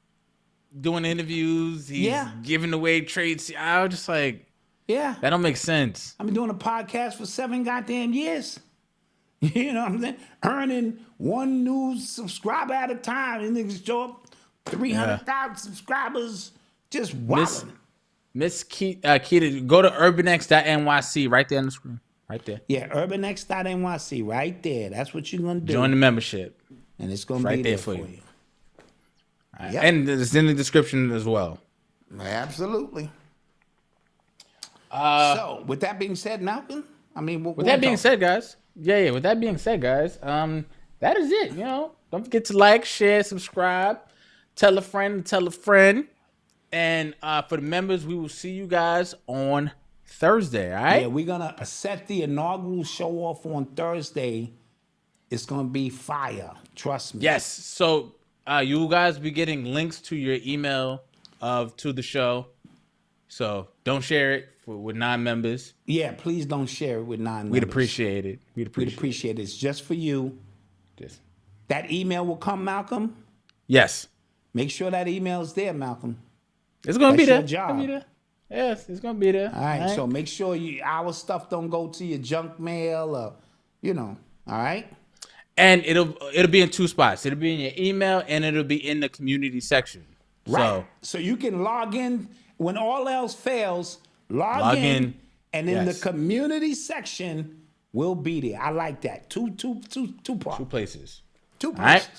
doing interviews, he's giving away trades. I was just like, that don't make sense. I've been doing a podcast for 7 goddamn years. You know what I'm saying? Earning 1 new subscriber at a time. And niggas show up 300,000 subscribers, just wilding. Miss Keita, go to urbanx.nyc right there on the screen. Right there. Yeah, urbanx.nyc right there. That's what you're going to do. Join the membership. and it's going to be there for you. Right. Yep. And it's in the description as well. Absolutely. So, with that being said, Malcolm, I mean, with that being said, guys, with that being said, guys, that is it. You know, don't forget to like, share, subscribe, tell a friend, and for the members, we will see you guys on Thursday. All right? Yeah, we're gonna set the inaugural show off on Thursday. It's gonna be fire. Trust me. Yes. So, you guys be getting links to your email to the show. So don't share it with non-members. Yeah, please don't share it with non-members. We'd appreciate it. We'd appreciate it. It's just for you. That email will come, Malcolm? Yes. Make sure that email is there, Malcolm. It's going to be there. That's your job. Yes, it's going to be there. All right, so make sure our stuff don't go to your junk mail or, all right? And it'll be in two spots. It'll be in your email and it'll be in the community section. Right. So you can log in when all else fails, log in and in the community section will be there. I like that. Two parts. Two places. Two places. All right.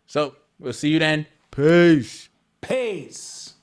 So we'll see you then. Peace. Peace.